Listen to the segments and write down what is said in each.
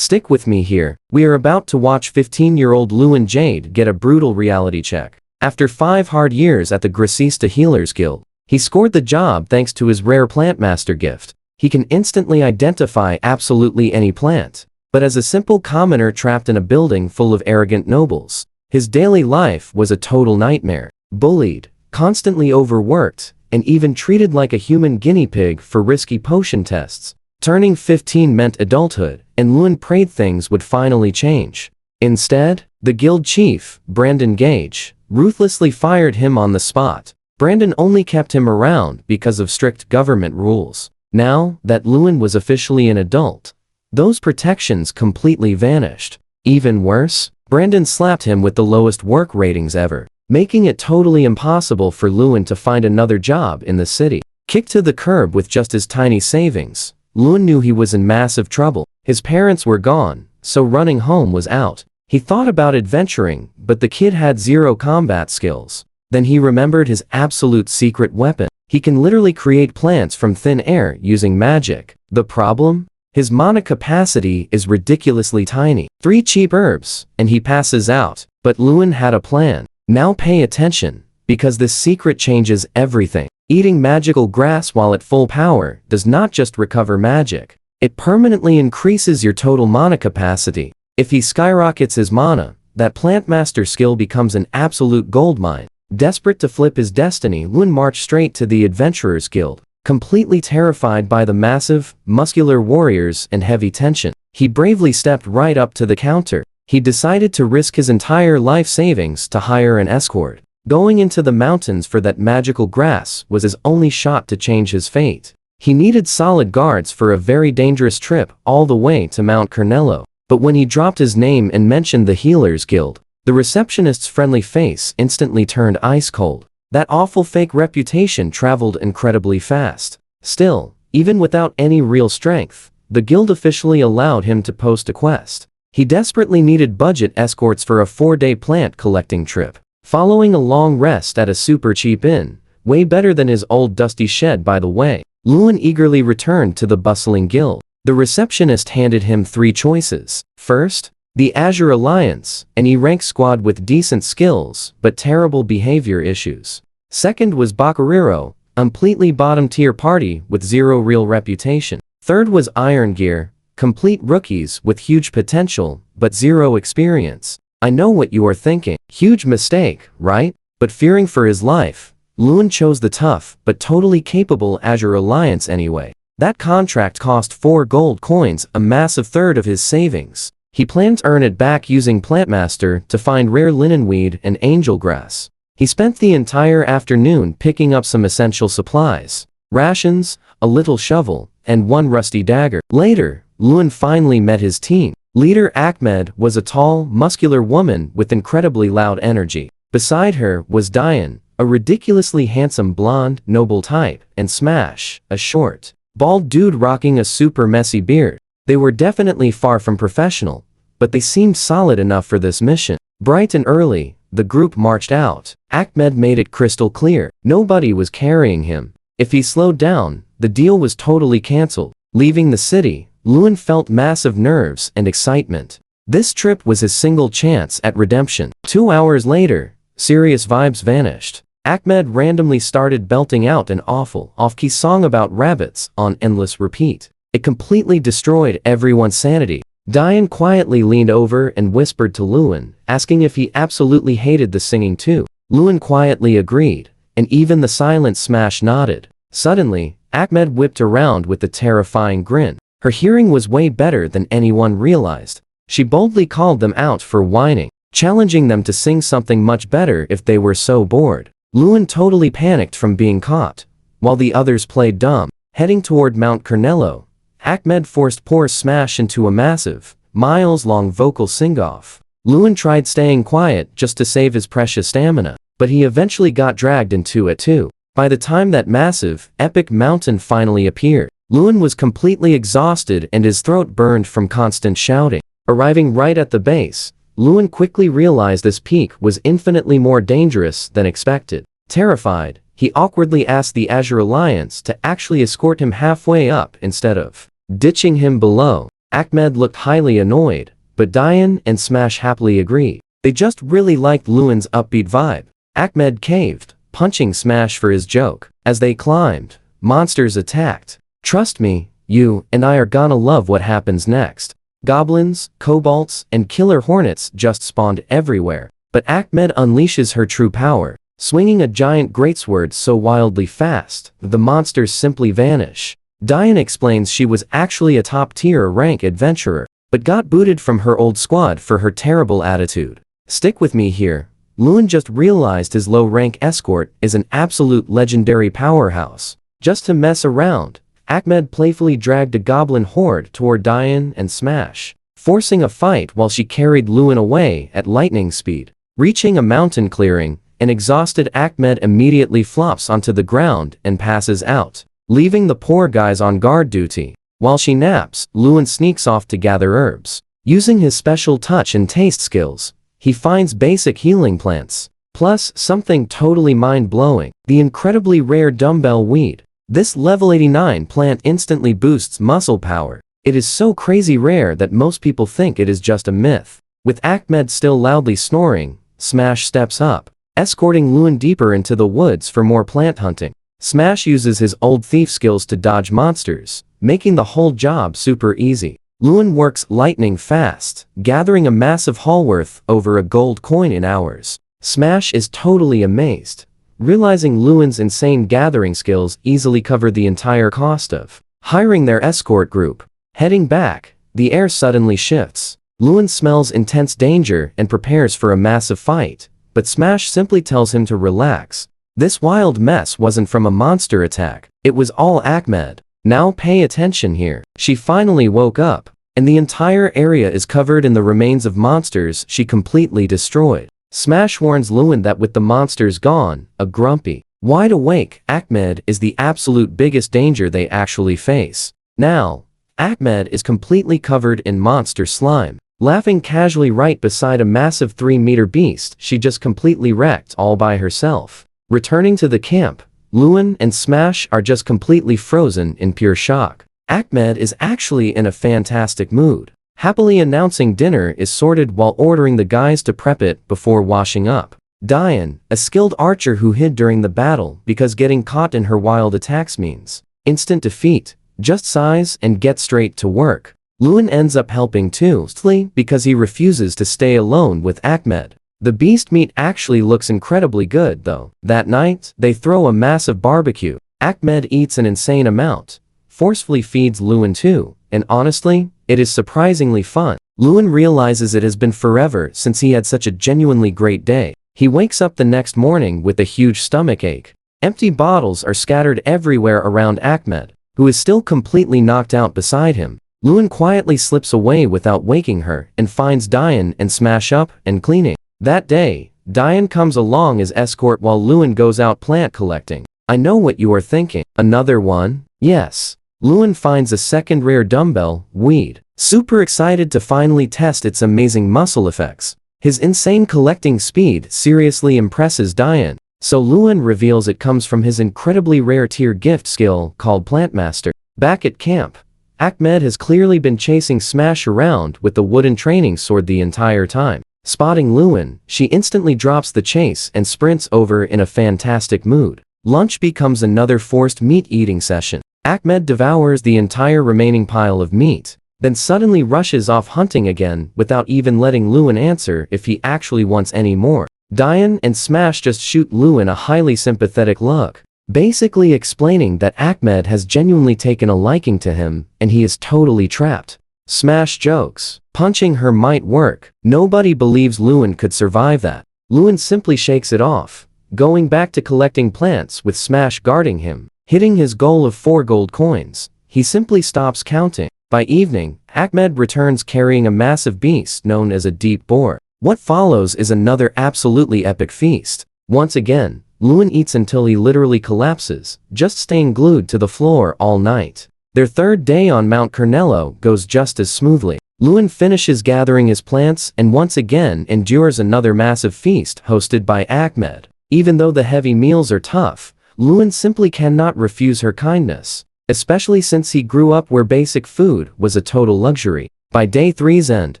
Stick with me here. We are about to watch 15-year-old Lewin Jade get a brutal reality check. After 5 hard years at the Gracista Healers Guild, he scored the job thanks to his rare Plantmaster gift. He can instantly identify absolutely any plant. But as a simple commoner trapped in a building full of arrogant nobles, his daily life was a total nightmare. Bullied, constantly overworked, and even treated like a human guinea pig for risky potion tests. Turning 15 meant adulthood, and Lewin prayed things would finally change. Instead, the guild chief, Brandon Gage, ruthlessly fired him on the spot. Brandon only kept him around because of strict government rules. Now that Lewin was officially an adult, those protections completely vanished. Even worse, Brandon slapped him with the lowest work ratings ever, making it totally impossible for Lewin to find another job in the city. Kicked to the curb with just his tiny savings, Lewin knew he was in massive trouble. His parents were gone, so running home was out. He thought about adventuring, but the kid had 0 combat skills. Then he remembered his absolute secret weapon. He can literally create plants from thin air using magic. The problem? His mana capacity is ridiculously tiny. 3 cheap herbs, and he passes out. But Lewin had a plan. Now pay attention, because this secret changes everything. Eating magical grass while at full power does not just recover magic. It permanently increases your total mana capacity. If he skyrockets his mana, that Plantmaster skill becomes an absolute goldmine. Desperate to flip his destiny, Lewin marched straight to the Adventurers Guild. Completely terrified by the massive, muscular warriors and heavy tension, he bravely stepped right up to the counter. He decided to risk his entire life savings to hire an escort. Going into the mountains for that magical grass was his only shot to change his fate. He needed solid guards for a very dangerous trip all the way to Mount Carnello. But when he dropped his name and mentioned the Healers Guild, the receptionist's friendly face instantly turned ice cold. That awful fake reputation traveled incredibly fast. Still, even without any real strength, the guild officially allowed him to post a quest. He desperately needed budget escorts for a 4-day plant collecting trip. Following a long rest at a super cheap inn, way better than his old dusty shed by the way, Lewin eagerly returned to the bustling guild. The receptionist handed him 3 choices. First, the Azure Alliance, an E-rank squad with decent skills, but terrible behavior issues. Second was Bakuriro, a completely bottom-tier party with 0 real reputation. Third was Iron Gear, complete rookies with huge potential, but 0 experience. I know what you are thinking. Huge mistake, right? But fearing for his life, Lewin chose the tough, but totally capable Azure Alliance anyway. That contract cost 4 gold coins, a massive third of his savings. He planned to earn it back using Plantmaster to find rare linenweed and angel grass. He spent the entire afternoon picking up some essential supplies. Rations, a little shovel, and 1 rusty dagger. Later, Lewin finally met his team. Leader Ahmed was a tall, muscular woman with incredibly loud energy. Beside her was Diane, a ridiculously handsome blonde, noble type, and Smash, a short, bald dude rocking a super messy beard. They were definitely far from professional, but they seemed solid enough for this mission. Bright and early, the group marched out. Ahmed made it crystal clear. Nobody was carrying him. If he slowed down, the deal was totally cancelled. Leaving the city, Lewin felt massive nerves and excitement. This trip was his single chance at redemption. 2 hours later, serious vibes vanished. Ahmed randomly started belting out an awful, off-key song about rabbits on endless repeat. It completely destroyed everyone's sanity. Diane quietly leaned over and whispered to Lewin, asking if he absolutely hated the singing too. Lewin quietly agreed, and even the silent Smash nodded. Suddenly, Ahmed whipped around with a terrifying grin. Her hearing was way better than anyone realized. She boldly called them out for whining, challenging them to sing something much better if they were so bored. Lewin totally panicked from being caught, while the others played dumb. Heading toward Mount Carnello, Ahmed forced poor Smash into a massive, miles-long vocal sing-off. Lewin tried staying quiet just to save his precious stamina, but he eventually got dragged into it too. By the time that massive, epic mountain finally appeared, Lewin was completely exhausted and his throat burned from constant shouting. Arriving right at the base, Lewin quickly realized this peak was infinitely more dangerous than expected. Terrified, he awkwardly asked the Azure Alliance to actually escort him halfway up instead of ditching him below. Ahmed looked highly annoyed, but Diane and Smash happily agreed. They just really liked Lewin's upbeat vibe. Ahmed caved, punching Smash for his joke. As they climbed, monsters attacked. Trust me, you and I are gonna love what happens next. Goblins, kobolds, and killer hornets just spawned everywhere. But Ahmed unleashes her true power, swinging a giant greatsword so wildly fast that the monsters simply vanish. Diane explains she was actually a top-tier rank adventurer, but got booted from her old squad for her terrible attitude. Stick with me here. Lewin just realized his low-rank escort is an absolute legendary powerhouse. Just to mess around, Ahmed playfully dragged a goblin horde toward Diane and Smash, forcing a fight while she carried Lewin away at lightning speed. Reaching a mountain clearing, an exhausted Ahmed immediately flops onto the ground and passes out, leaving the poor guys on guard duty. While she naps, Lewin sneaks off to gather herbs. Using his special touch and taste skills, he finds basic healing plants, plus something totally mind-blowing, the incredibly rare dumbbell weed. This level 89 plant instantly boosts muscle power. It is so crazy rare that most people think it is just a myth. With Ahmed still loudly snoring, Smash steps up, escorting Lewin deeper into the woods for more plant hunting. Smash uses his old thief skills to dodge monsters, making the whole job super easy. Lewin works lightning fast, gathering a massive haul worth over a gold coin in hours. Smash is totally amazed, realizing Lewin's insane gathering skills easily cover the entire cost of hiring their escort group. Heading back, the air suddenly shifts. Lewin smells intense danger and prepares for a massive fight, but Smash simply tells him to relax. This wild mess wasn't from a monster attack, it was all Ahmed. Now pay attention here. She finally woke up, and the entire area is covered in the remains of monsters she completely destroyed. Smash warns Lewin that with the monsters gone, a grumpy, wide-awake Ahmed is the absolute biggest danger they actually face. Now, Ahmed is completely covered in monster slime, laughing casually right beside a massive 3-meter beast she just completely wrecked all by herself. Returning to the camp, Lewin and Smash are just completely frozen in pure shock. Ahmed is actually in a fantastic mood, happily announcing dinner is sorted while ordering the guys to prep it before washing up. Diane, a skilled archer who hid during the battle because getting caught in her wild attacks means instant defeat, just sighs and get straight to work. Lewin ends up helping too, because he refuses to stay alone with Ahmed. The beast meat actually looks incredibly good though. That night, they throw a massive barbecue. Ahmed eats an insane amount, forcefully feeds Lewin too, and honestly, it is surprisingly fun. Lewin realizes it has been forever since he had such a genuinely great day. He wakes up the next morning with a huge stomachache. Empty bottles are scattered everywhere around Ahmed, who is still completely knocked out beside him. Lewin quietly slips away without waking her and finds Diane and Smash up and cleaning. That day, Diane comes along as escort while Lewin goes out plant collecting. I know what you are thinking. Another one? Yes. Lewin finds a second rare dumbbell, weed. Super excited to finally test its amazing muscle effects. His insane collecting speed seriously impresses Diane, so Lewin reveals it comes from his incredibly rare tier gift skill called Plant Master. Back at camp, Ahmed has clearly been chasing Smash around with the wooden training sword the entire time. Spotting Lewin, she instantly drops the chase and sprints over in a fantastic mood. Lunch becomes another forced meat-eating session. Ahmed devours the entire remaining pile of meat, then suddenly rushes off hunting again without even letting Lewin answer if he actually wants any more. Diane and Smash just shoot Lewin a highly sympathetic look, basically explaining that Ahmed has genuinely taken a liking to him and he is totally trapped. Smash jokes, punching her might work. Nobody believes Lewin could survive that. Lewin simply shakes it off, going back to collecting plants with Smash guarding him. Hitting his goal of 4 gold coins, he simply stops counting. By evening, Ahmed returns carrying a massive beast known as a deep boar. What follows is another absolutely epic feast. Once again, Lewin eats until he literally collapses, just staying glued to the floor all night. Their third day on Mount Carnello goes just as smoothly. Lewin finishes gathering his plants and once again endures another massive feast hosted by Ahmed. Even though the heavy meals are tough, Lewin simply cannot refuse her kindness. especially since he grew up where basic food was a total luxury. By day 3's end,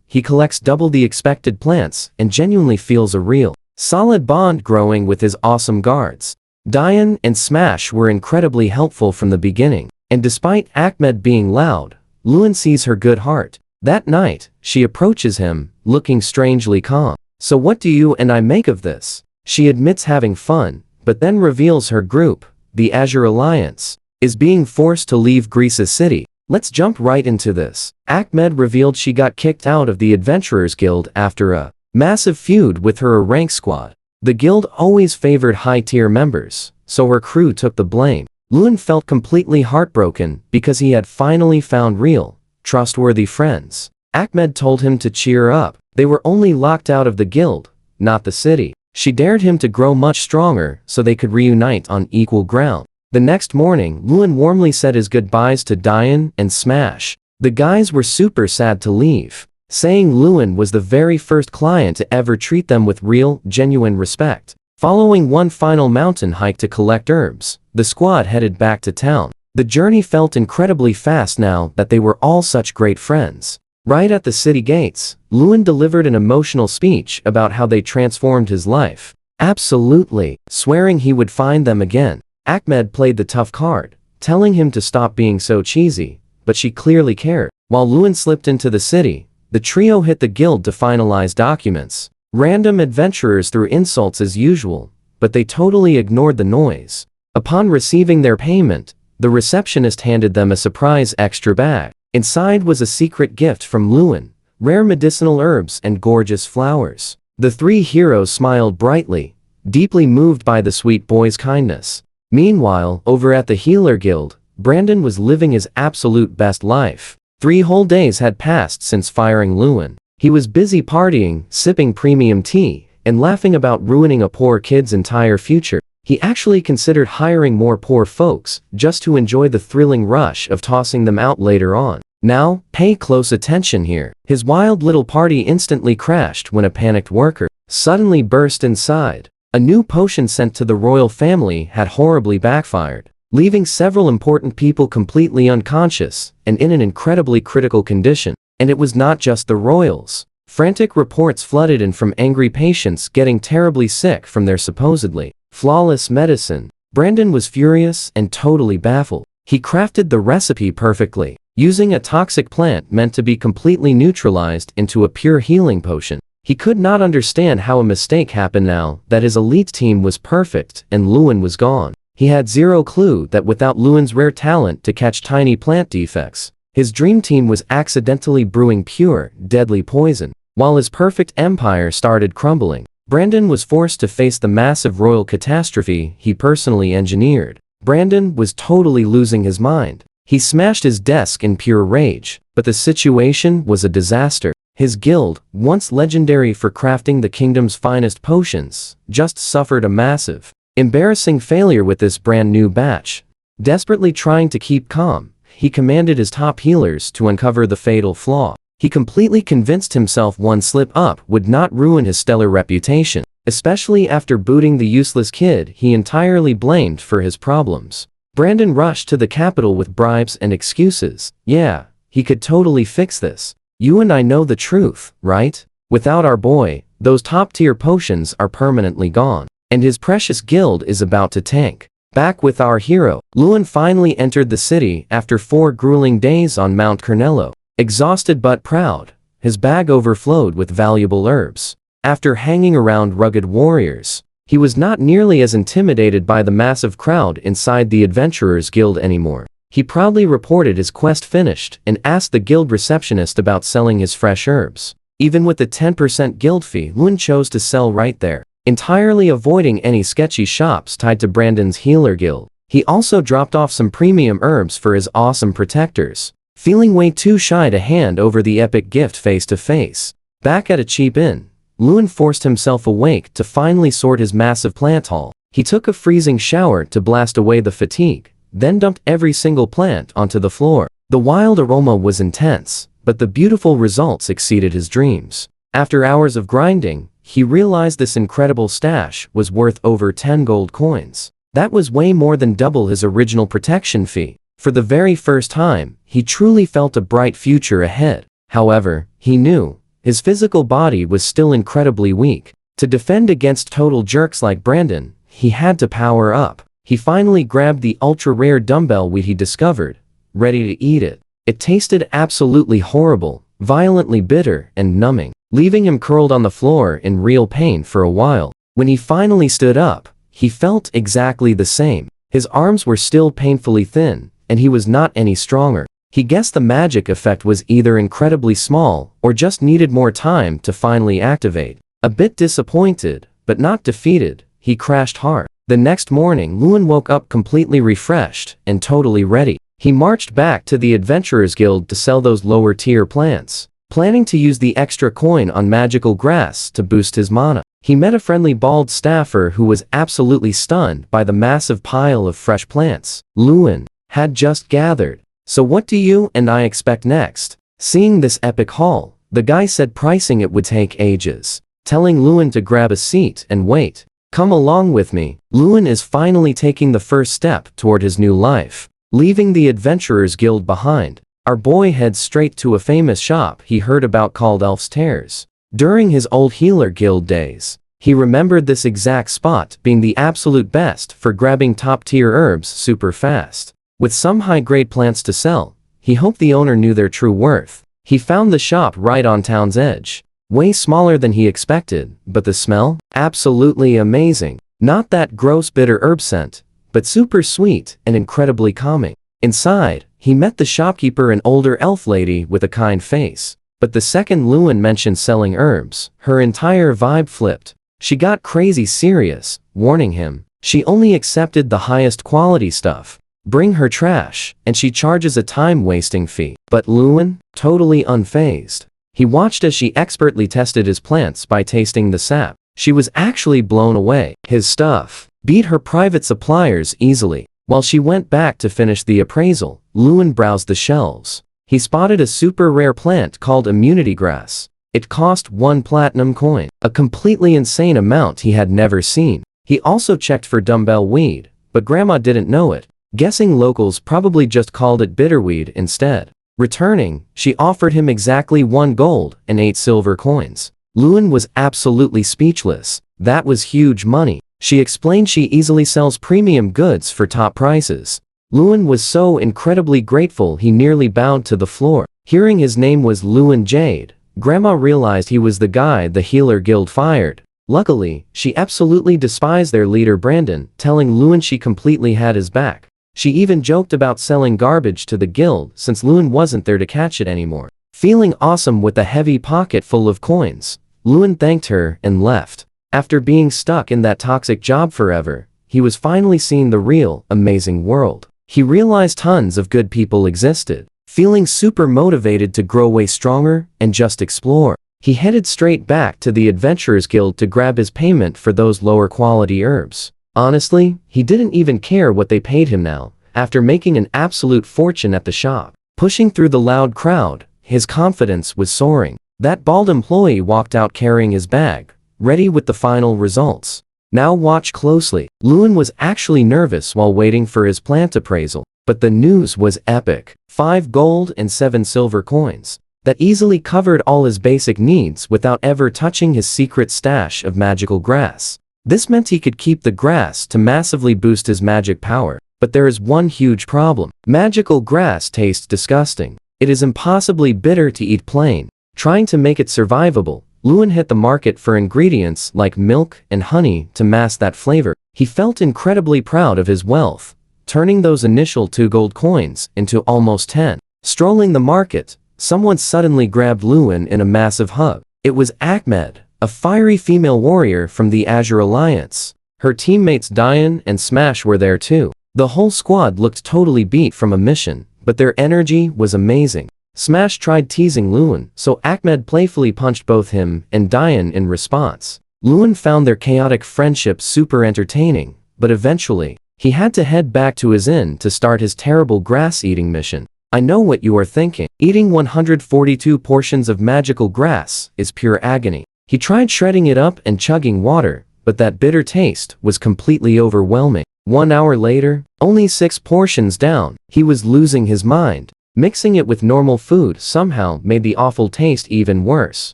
he collects double the expected plants and genuinely feels a real, solid bond growing with his awesome guards. Diane and Smash were incredibly helpful from the beginning, and despite Ahmed being loud, Lewin sees her good heart. That night, she approaches him, looking strangely calm. "So what do you and I make of this?" She admits having fun, but then reveals her group, the Azure Alliance, is being forced to leave Greece's city. Let's jump right into this. Ahmed revealed she got kicked out of the Adventurers Guild after a massive feud with her rank squad. The guild always favored high-tier members, so her crew took the blame. Lewin felt completely heartbroken because he had finally found real, trustworthy friends. Ahmed told him to cheer up. They were only locked out of the guild, not the city. She dared him to grow much stronger so they could reunite on equal ground. The next morning, Lewin warmly said his goodbyes to Diane and Smash. The guys were super sad to leave, saying Lewin was the very first client to ever treat them with real, genuine respect. Following one final mountain hike to collect herbs, the squad headed back to town. The journey felt incredibly fast now that they were all such great friends. Right at the city gates, Lewin delivered an emotional speech about how they transformed his life. Absolutely, swearing he would find them again. Ahmed played the tough card, telling him to stop being so cheesy, but she clearly cared. While Lewin slipped into the city, the trio hit the guild to finalize documents. Random adventurers threw insults as usual, but they totally ignored the noise. Upon receiving their payment, the receptionist handed them a surprise extra bag. Inside was a secret gift from Lewin, rare medicinal herbs and gorgeous flowers. The three heroes smiled brightly, deeply moved by the sweet boy's kindness. Meanwhile, over at the Healer Guild, Brandon was living his absolute best life. 3 whole days had passed since firing Lewin. He was busy partying, sipping premium tea, and laughing about ruining a poor kid's entire future. He actually considered hiring more poor folks, just to enjoy the thrilling rush of tossing them out later on. Now, pay close attention here. His wild little party instantly crashed when a panicked worker suddenly burst inside. A new potion sent to the royal family had horribly backfired, leaving several important people completely unconscious and in an incredibly critical condition. And it was not just the royals. Frantic reports flooded in from angry patients getting terribly sick from their supposedly flawless medicine. Brandon was furious and totally baffled. He crafted the recipe perfectly, using a toxic plant meant to be completely neutralized into a pure healing potion. He could not understand how a mistake happened now that his elite team was perfect and Lewin was gone. He had zero clue that without Lewin's rare talent to catch tiny plant defects, his dream team was accidentally brewing pure, deadly poison. While his perfect empire started crumbling, Brandon was forced to face the massive royal catastrophe he personally engineered. Brandon was totally losing his mind. He smashed his desk in pure rage, but the situation was a disaster. His guild, once legendary for crafting the kingdom's finest potions, just suffered a massive, embarrassing failure with this brand new batch. Desperately trying to keep calm, he commanded his top healers to uncover the fatal flaw. He completely convinced himself one slip up would not ruin his stellar reputation, especially after booting the useless kid he entirely blamed for his problems. Brandon rushed to the capital with bribes and excuses. Yeah, he could totally fix this. You and I know the truth, right? Without our boy, those top-tier potions are permanently gone, and his precious guild is about to tank. Back with our hero, Lewin finally entered the city after 4 grueling days on Mount Carnello. Exhausted but proud, his bag overflowed with valuable herbs. After hanging around rugged warriors, he was not nearly as intimidated by the massive crowd inside the Adventurers Guild anymore. He proudly reported his quest finished and asked the guild receptionist about selling his fresh herbs. Even with the 10% guild fee, Lewin chose to sell right there, entirely avoiding any sketchy shops tied to Brandon's Healer Guild. He also dropped off some premium herbs for his awesome protectors, feeling way too shy to hand over the epic gift face to face. Back at a cheap inn, Lewin forced himself awake to finally sort his massive plant haul. He took a freezing shower to blast away the fatigue, then dumped every single plant onto the floor. The wild aroma was intense, but the beautiful results exceeded his dreams. After hours of grinding, he realized this incredible stash was worth over 10 gold coins. That was way more than double his original protection fee. For the very first time, he truly felt a bright future ahead. However, he knew his physical body was still incredibly weak. To defend against total jerks like Brandon, he had to power up. He finally grabbed the ultra-rare dumbbell wheat he discovered, ready to eat it. It tasted absolutely horrible, violently bitter and numbing, leaving him curled on the floor in real pain for a while. When he finally stood up, he felt exactly the same. His arms were still painfully thin, and he was not any stronger. He guessed the magic effect was either incredibly small or just needed more time to finally activate. A bit disappointed, but not defeated, he crashed hard. The next morning, Lewin woke up completely refreshed and totally ready. He marched back to the Adventurers Guild to sell those lower-tier plants, planning to use the extra coin on magical grass to boost his mana. He met a friendly bald staffer who was absolutely stunned by the massive pile of fresh plants Lewin had just gathered. "So what do you and I expect next?" Seeing this epic haul, the guy said pricing it would take ages, telling Lewin to grab a seat and wait. "Come along with me." Lewin is finally taking the first step toward his new life, leaving the Adventurers Guild behind. Our boy heads straight to a famous shop he heard about called Elf's Tears. During his old healer guild days, he remembered this exact spot being the absolute best for grabbing top-tier herbs super fast. With some high-grade plants to sell, he hoped the owner knew their true worth. He found the shop right on town's edge. Way smaller than he expected, but the smell? Absolutely amazing. Not that gross bitter herb scent, but super sweet and incredibly calming. Inside, he met the shopkeeper, an older elf lady with a kind face. But the second Lewin mentioned selling herbs, her entire vibe flipped. She got crazy serious, warning him she only accepted the highest quality stuff. Bring her trash, and she charges a time-wasting fee. But Lewin, totally unfazed. He watched as she expertly tested his plants by tasting the sap. She was actually blown away. His stuff beat her private suppliers easily. While she went back to finish the appraisal, Lewin browsed the shelves. He spotted a super rare plant called immunity grass. It cost 1 platinum coin, a completely insane amount he had never seen. He also checked for dumbbell weed, but Grandma didn't know it, guessing locals probably just called it bitterweed instead. Returning, she offered him exactly 1 gold and 8 silver coins. Lewin was absolutely speechless. That was huge money. She explained she easily sells premium goods for top prices. Lewin was so incredibly grateful he nearly bowed to the floor. Hearing his name was Lewin Jade, Grandma realized he was the guy the healer guild fired. Luckily, she absolutely despised their leader Brandon, telling Lewin she completely had his back. She even joked about selling garbage to the guild since Lewin wasn't there to catch it anymore. Feeling awesome with a heavy pocket full of coins, Lewin thanked her and left. After being stuck in that toxic job forever, he was finally seeing the real, amazing world. He realized tons of good people existed. Feeling super motivated to grow way stronger and just explore, he headed straight back to the Adventurers Guild to grab his payment for those lower quality herbs. Honestly, he didn't even care what they paid him now, after making an absolute fortune at the shop. Pushing through the loud crowd, his confidence was soaring. That bald employee walked out carrying his bag, ready with the final results. Now watch closely. Lewin was actually nervous while waiting for his plant appraisal, but the news was epic. 5 gold and 7 silver coins. That easily covered all his basic needs without ever touching his secret stash of magical grass. This meant he could keep the grass to massively boost his magic power. But there is one huge problem. Magical grass tastes disgusting. It is impossibly bitter to eat plain. Trying to make it survivable, Lewin hit the market for ingredients like milk and honey to mask that flavor. He felt incredibly proud of his wealth, turning those initial 2 gold coins into almost 10. Strolling the market, someone suddenly grabbed Lewin in a massive hug. It was Ahmed, a fiery female warrior from the Azure Alliance. Her teammates Diane and Smash were there too. The whole squad looked totally beat from a mission, but their energy was amazing. Smash tried teasing Lewin, so Ahmed playfully punched both him and Diane in response. Lewin found their chaotic friendship super entertaining, but eventually, he had to head back to his inn to start his terrible grass-eating mission. I know what you are thinking. Eating 142 portions of magical grass is pure agony. He tried shredding it up and chugging water, but that bitter taste was completely overwhelming. 1 hour later, only 6 portions down, he was losing his mind. Mixing it with normal food somehow made the awful taste even worse.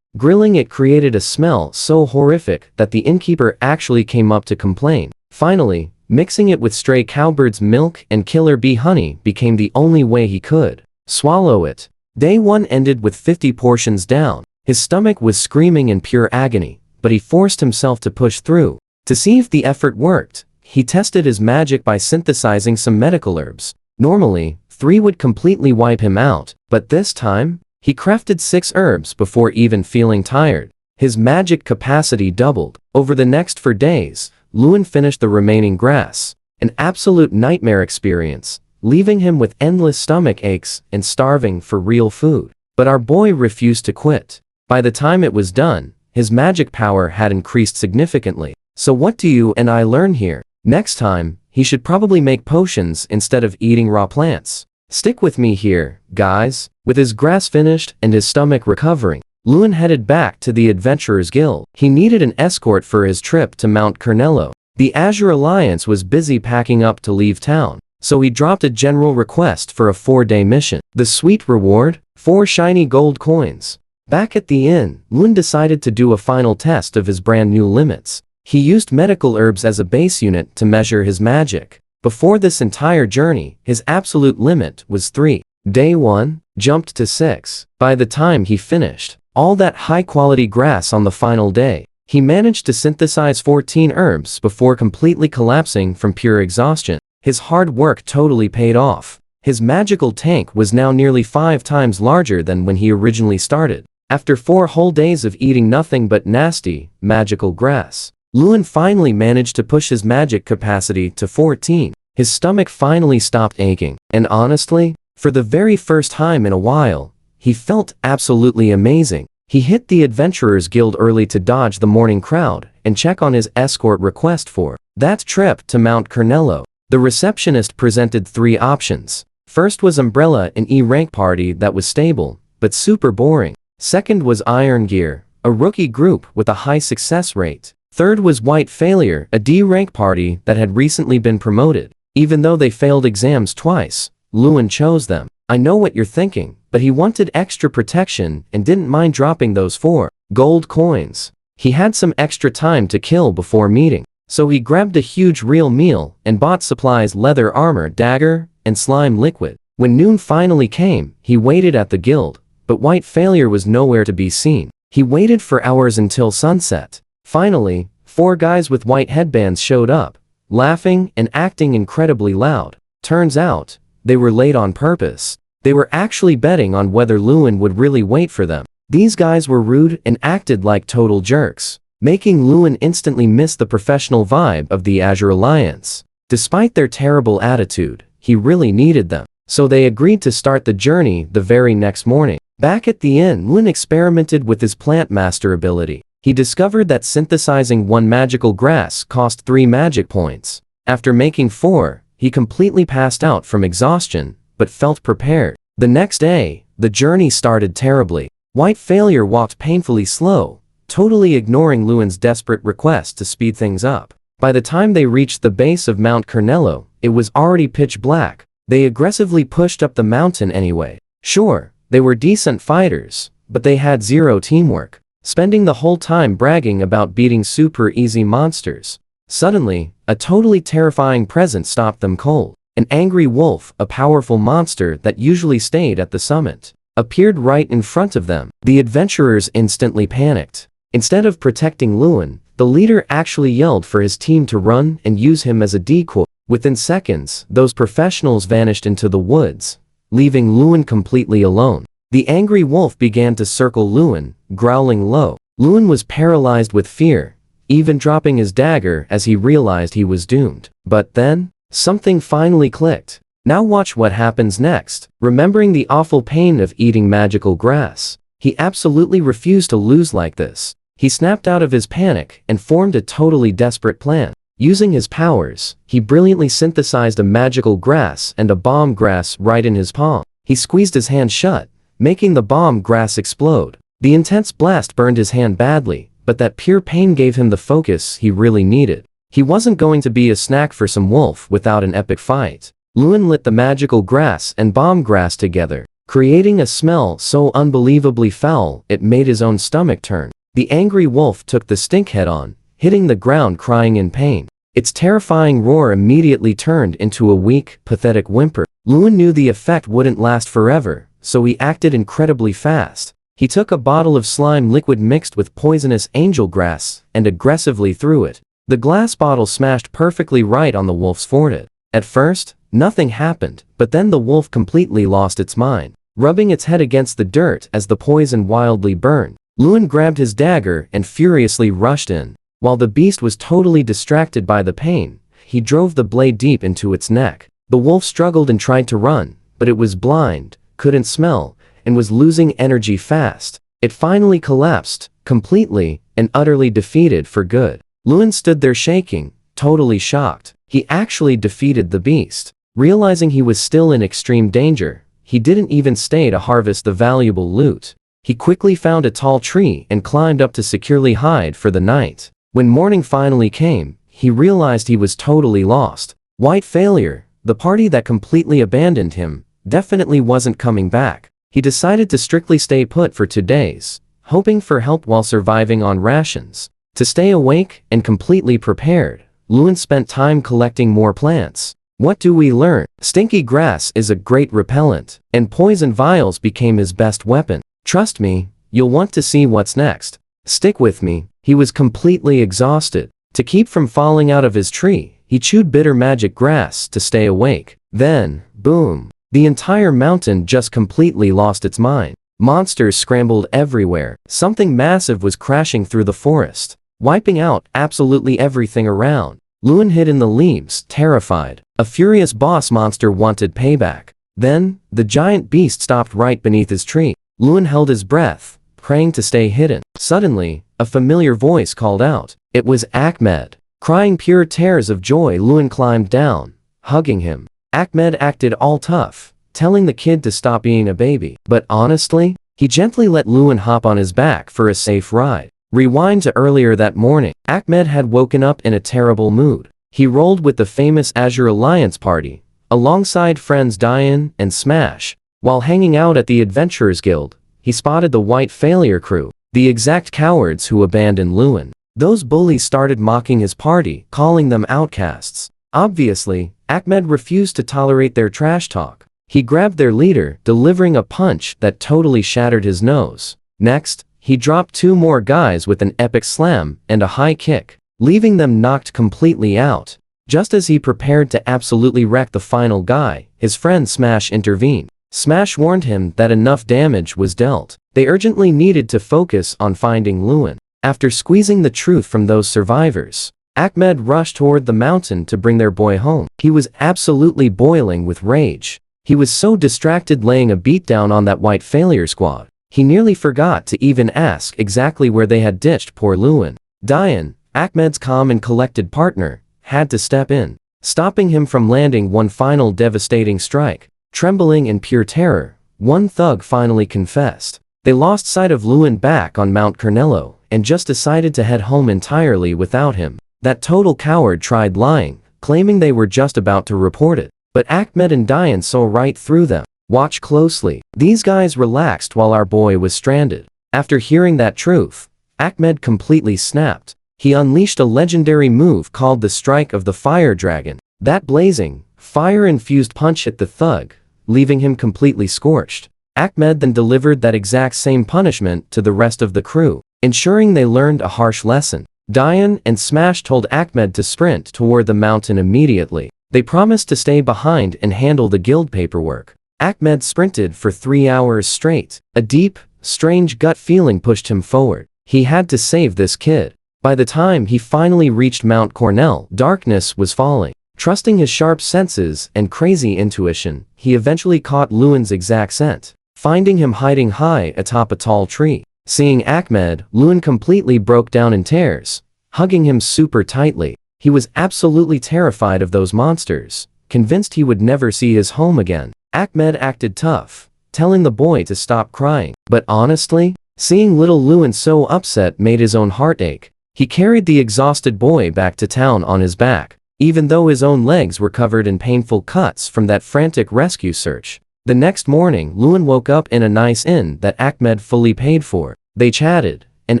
Grilling it created a smell so horrific that the innkeeper actually came up to complain. Finally, mixing it with stray cowbird's milk and killer bee honey became the only way he could swallow it. Day 1 ended with 50 portions down. His stomach was screaming in pure agony, but he forced himself to push through. To see if the effort worked, he tested his magic by synthesizing some medical herbs. Normally, 3 would completely wipe him out, but this time, he crafted 6 herbs before even feeling tired. His magic capacity doubled. Over the next 4 days, Luan finished the remaining grass. An absolute nightmare experience, leaving him with endless stomach aches and starving for real food. But our boy refused to quit. By the time it was done, his magic power had increased significantly. So what do you and I learn here? Next time, he should probably make potions instead of eating raw plants. Stick with me here, guys. With his grass finished and his stomach recovering, Luan headed back to the Adventurers Guild. He needed an escort for his trip to Mount Carnello. The Azure Alliance was busy packing up to leave town, so he dropped a general request for a 4-day mission. The sweet reward? 4 shiny gold coins. Back at the inn, Luan decided to do a final test of his brand new limits. He used medical herbs as a base unit to measure his magic. Before this entire journey, his absolute limit was 3. Day 1 jumped to 6. By the time he finished all that high-quality grass on the final day, he managed to synthesize 14 herbs before completely collapsing from pure exhaustion. His hard work totally paid off. His magical tank was now nearly 5 times larger than when he originally started. After 4 whole days of eating nothing but nasty, magical grass, Luan finally managed to push his magic capacity to 14. His stomach finally stopped aching, and honestly, for the very first time in a while, he felt absolutely amazing. He hit the Adventurers Guild early to dodge the morning crowd and check on his escort request for that trip to Mount Carnello. The receptionist presented 3 options. First was Umbrella, an E-rank party that was stable, but super boring. Second was Iron Gear, a rookie group with a high success rate. Third was White Failure, a D-rank party that had recently been promoted. Even though they failed exams twice, Luan chose them. I know what you're thinking, but he wanted extra protection and didn't mind dropping those 4 gold coins. He had some extra time to kill before meeting, so he grabbed a huge real meal and bought supplies: leather armor, dagger, and slime liquid. When noon finally came, he waited at the guild, but White Failure was nowhere to be seen. He waited for hours until sunset. Finally, 4 guys with white headbands showed up, laughing and acting incredibly loud. Turns out, they were late on purpose. They were actually betting on whether Luan would really wait for them. These guys were rude and acted like total jerks, making Luan instantly miss the professional vibe of the Azure Alliance. Despite their terrible attitude, he really needed them, so they agreed to start the journey the very next morning. Back at the inn, Luan experimented with his plant master ability. He discovered that synthesizing 1 magical grass cost 3 magic points. After making 4, he completely passed out from exhaustion, but felt prepared. The next day, the journey started terribly. White Failure walked painfully slow, totally ignoring Luan's desperate request to speed things up. By the time they reached the base of Mount Carnello, it was already pitch black. They aggressively pushed up the mountain anyway. Sure, they were decent fighters, but they had 0 teamwork, spending the whole time bragging about beating super easy monsters. Suddenly, a totally terrifying presence stopped them cold. An angry wolf, a powerful monster that usually stayed at the summit, appeared right in front of them. The adventurers instantly panicked. Instead of protecting Luan, the leader actually yelled for his team to run and use him as a decoy. Within seconds, those professionals vanished into the woods, leaving Luan completely alone. The angry wolf began to circle Luan, growling low. Luan was paralyzed with fear, even dropping his dagger as he realized he was doomed. But then, something finally clicked. Now watch what happens next. Remembering the awful pain of eating magical grass, he absolutely refused to lose like this. He snapped out of his panic and formed a totally desperate plan. Using his powers, he brilliantly synthesized a magical grass and a bomb grass right in his palm. He squeezed his hand shut, making the bomb grass explode. The intense blast burned his hand badly, but that pure pain gave him the focus he really needed. He wasn't going to be a snack for some wolf without an epic fight. Luan lit the magical grass and bomb grass together, creating a smell so unbelievably foul it made his own stomach turn. The angry wolf took the stink head on, hitting the ground crying in pain. Its terrifying roar immediately turned into a weak, pathetic whimper. Luan knew the effect wouldn't last forever, so he acted incredibly fast. He took a bottle of slime liquid mixed with poisonous angel grass and aggressively threw it. The glass bottle smashed perfectly right on the wolf's forehead. At first, nothing happened, but then the wolf completely lost its mind, rubbing its head against the dirt as the poison wildly burned. Luan grabbed his dagger and furiously rushed in. While the beast was totally distracted by the pain, he drove the blade deep into its neck. The wolf struggled and tried to run, but it was blind, couldn't smell, and was losing energy fast. It finally collapsed, completely and utterly defeated for good. Luan stood there shaking, totally shocked. He actually defeated the beast. Realizing he was still in extreme danger, he didn't even stay to harvest the valuable loot. He quickly found a tall tree and climbed up to securely hide for the night. When morning finally came, he realized he was totally lost. White failure, the party that completely abandoned him, definitely wasn't coming back. He decided to strictly stay put for 2 days, hoping for help while surviving on rations. To stay awake and completely prepared, Luan spent time collecting more plants. What do we learn? Stinky grass is a great repellent, and poison vials became his best weapon. Trust me, you'll want to see what's next. Stick with me. He was completely exhausted. To keep from falling out of his tree, he chewed bitter magic grass to stay awake. Then, boom. The entire mountain just completely lost its mind. Monsters scrambled everywhere. Something massive was crashing through the forest, wiping out absolutely everything around. Luan hid in the leaves, terrified. A furious boss monster wanted payback. Then, the giant beast stopped right beneath his tree. Luan held his breath, praying to stay hidden. Suddenly, a familiar voice called out. It was Ahmed. Crying pure tears of joy, Luan climbed down, hugging him. Ahmed acted all tough, telling the kid to stop being a baby. But honestly, he gently let Luan hop on his back for a safe ride. Rewind to earlier that morning. Ahmed had woken up in a terrible mood. He rolled with the famous Azure Alliance party, alongside friends Diane and Smash. While hanging out at the Adventurers Guild, he spotted the White Failure crew, the exact cowards who abandoned Luan. Those bullies started mocking his party, calling them outcasts. Obviously, Ahmed refused to tolerate their trash talk. He grabbed their leader, delivering a punch that totally shattered his nose. Next, he dropped 2 more guys with an epic slam and a high kick, leaving them knocked completely out. Just as he prepared to absolutely wreck the final guy, his friend Smash intervened. Smash warned him that enough damage was dealt. They urgently needed to focus on finding Luan. After squeezing the truth from those survivors, Ahmed rushed toward the mountain to bring their boy home. He was absolutely boiling with rage. He was so distracted laying a beatdown on that White Failure squad, he nearly forgot to even ask exactly where they had ditched poor Luan. Diane, Ahmed's calm and collected partner, had to step in, stopping him from landing one final devastating strike. Trembling in pure terror, one thug finally confessed. They lost sight of Luan back on Mount Carnello and just decided to head home entirely without him. That total coward tried lying, claiming they were just about to report it. But Ahmed and Diane saw right through them. Watch closely. These guys relaxed while our boy was stranded. After hearing that truth, Ahmed completely snapped. He unleashed a legendary move called the Strike of the Fire Dragon. That blazing, fire-infused punch hit the thug, leaving him completely scorched. Ahmed then delivered that exact same punishment to the rest of the crew, ensuring they learned a harsh lesson. Diane and Smash told Ahmed to sprint toward the mountain immediately. They promised to stay behind and handle the guild paperwork. Ahmed sprinted for 3 hours straight. A deep, strange gut feeling pushed him forward. He had to save this kid. By the time he finally reached Mount Cornell, darkness was falling. Trusting his sharp senses and crazy intuition, he eventually caught Luan's exact scent, finding him hiding high atop a tall tree. Seeing Ahmed, Luan completely broke down in tears, hugging him super tightly. He was absolutely terrified of those monsters, convinced he would never see his home again. Ahmed acted tough, telling the boy to stop crying. But honestly, seeing little Luan so upset made his own heart ache. He carried the exhausted boy back to town on his back, even though his own legs were covered in painful cuts from that frantic rescue search. The next morning, Lewin woke up in a nice inn that Ahmed fully paid for. They chatted, and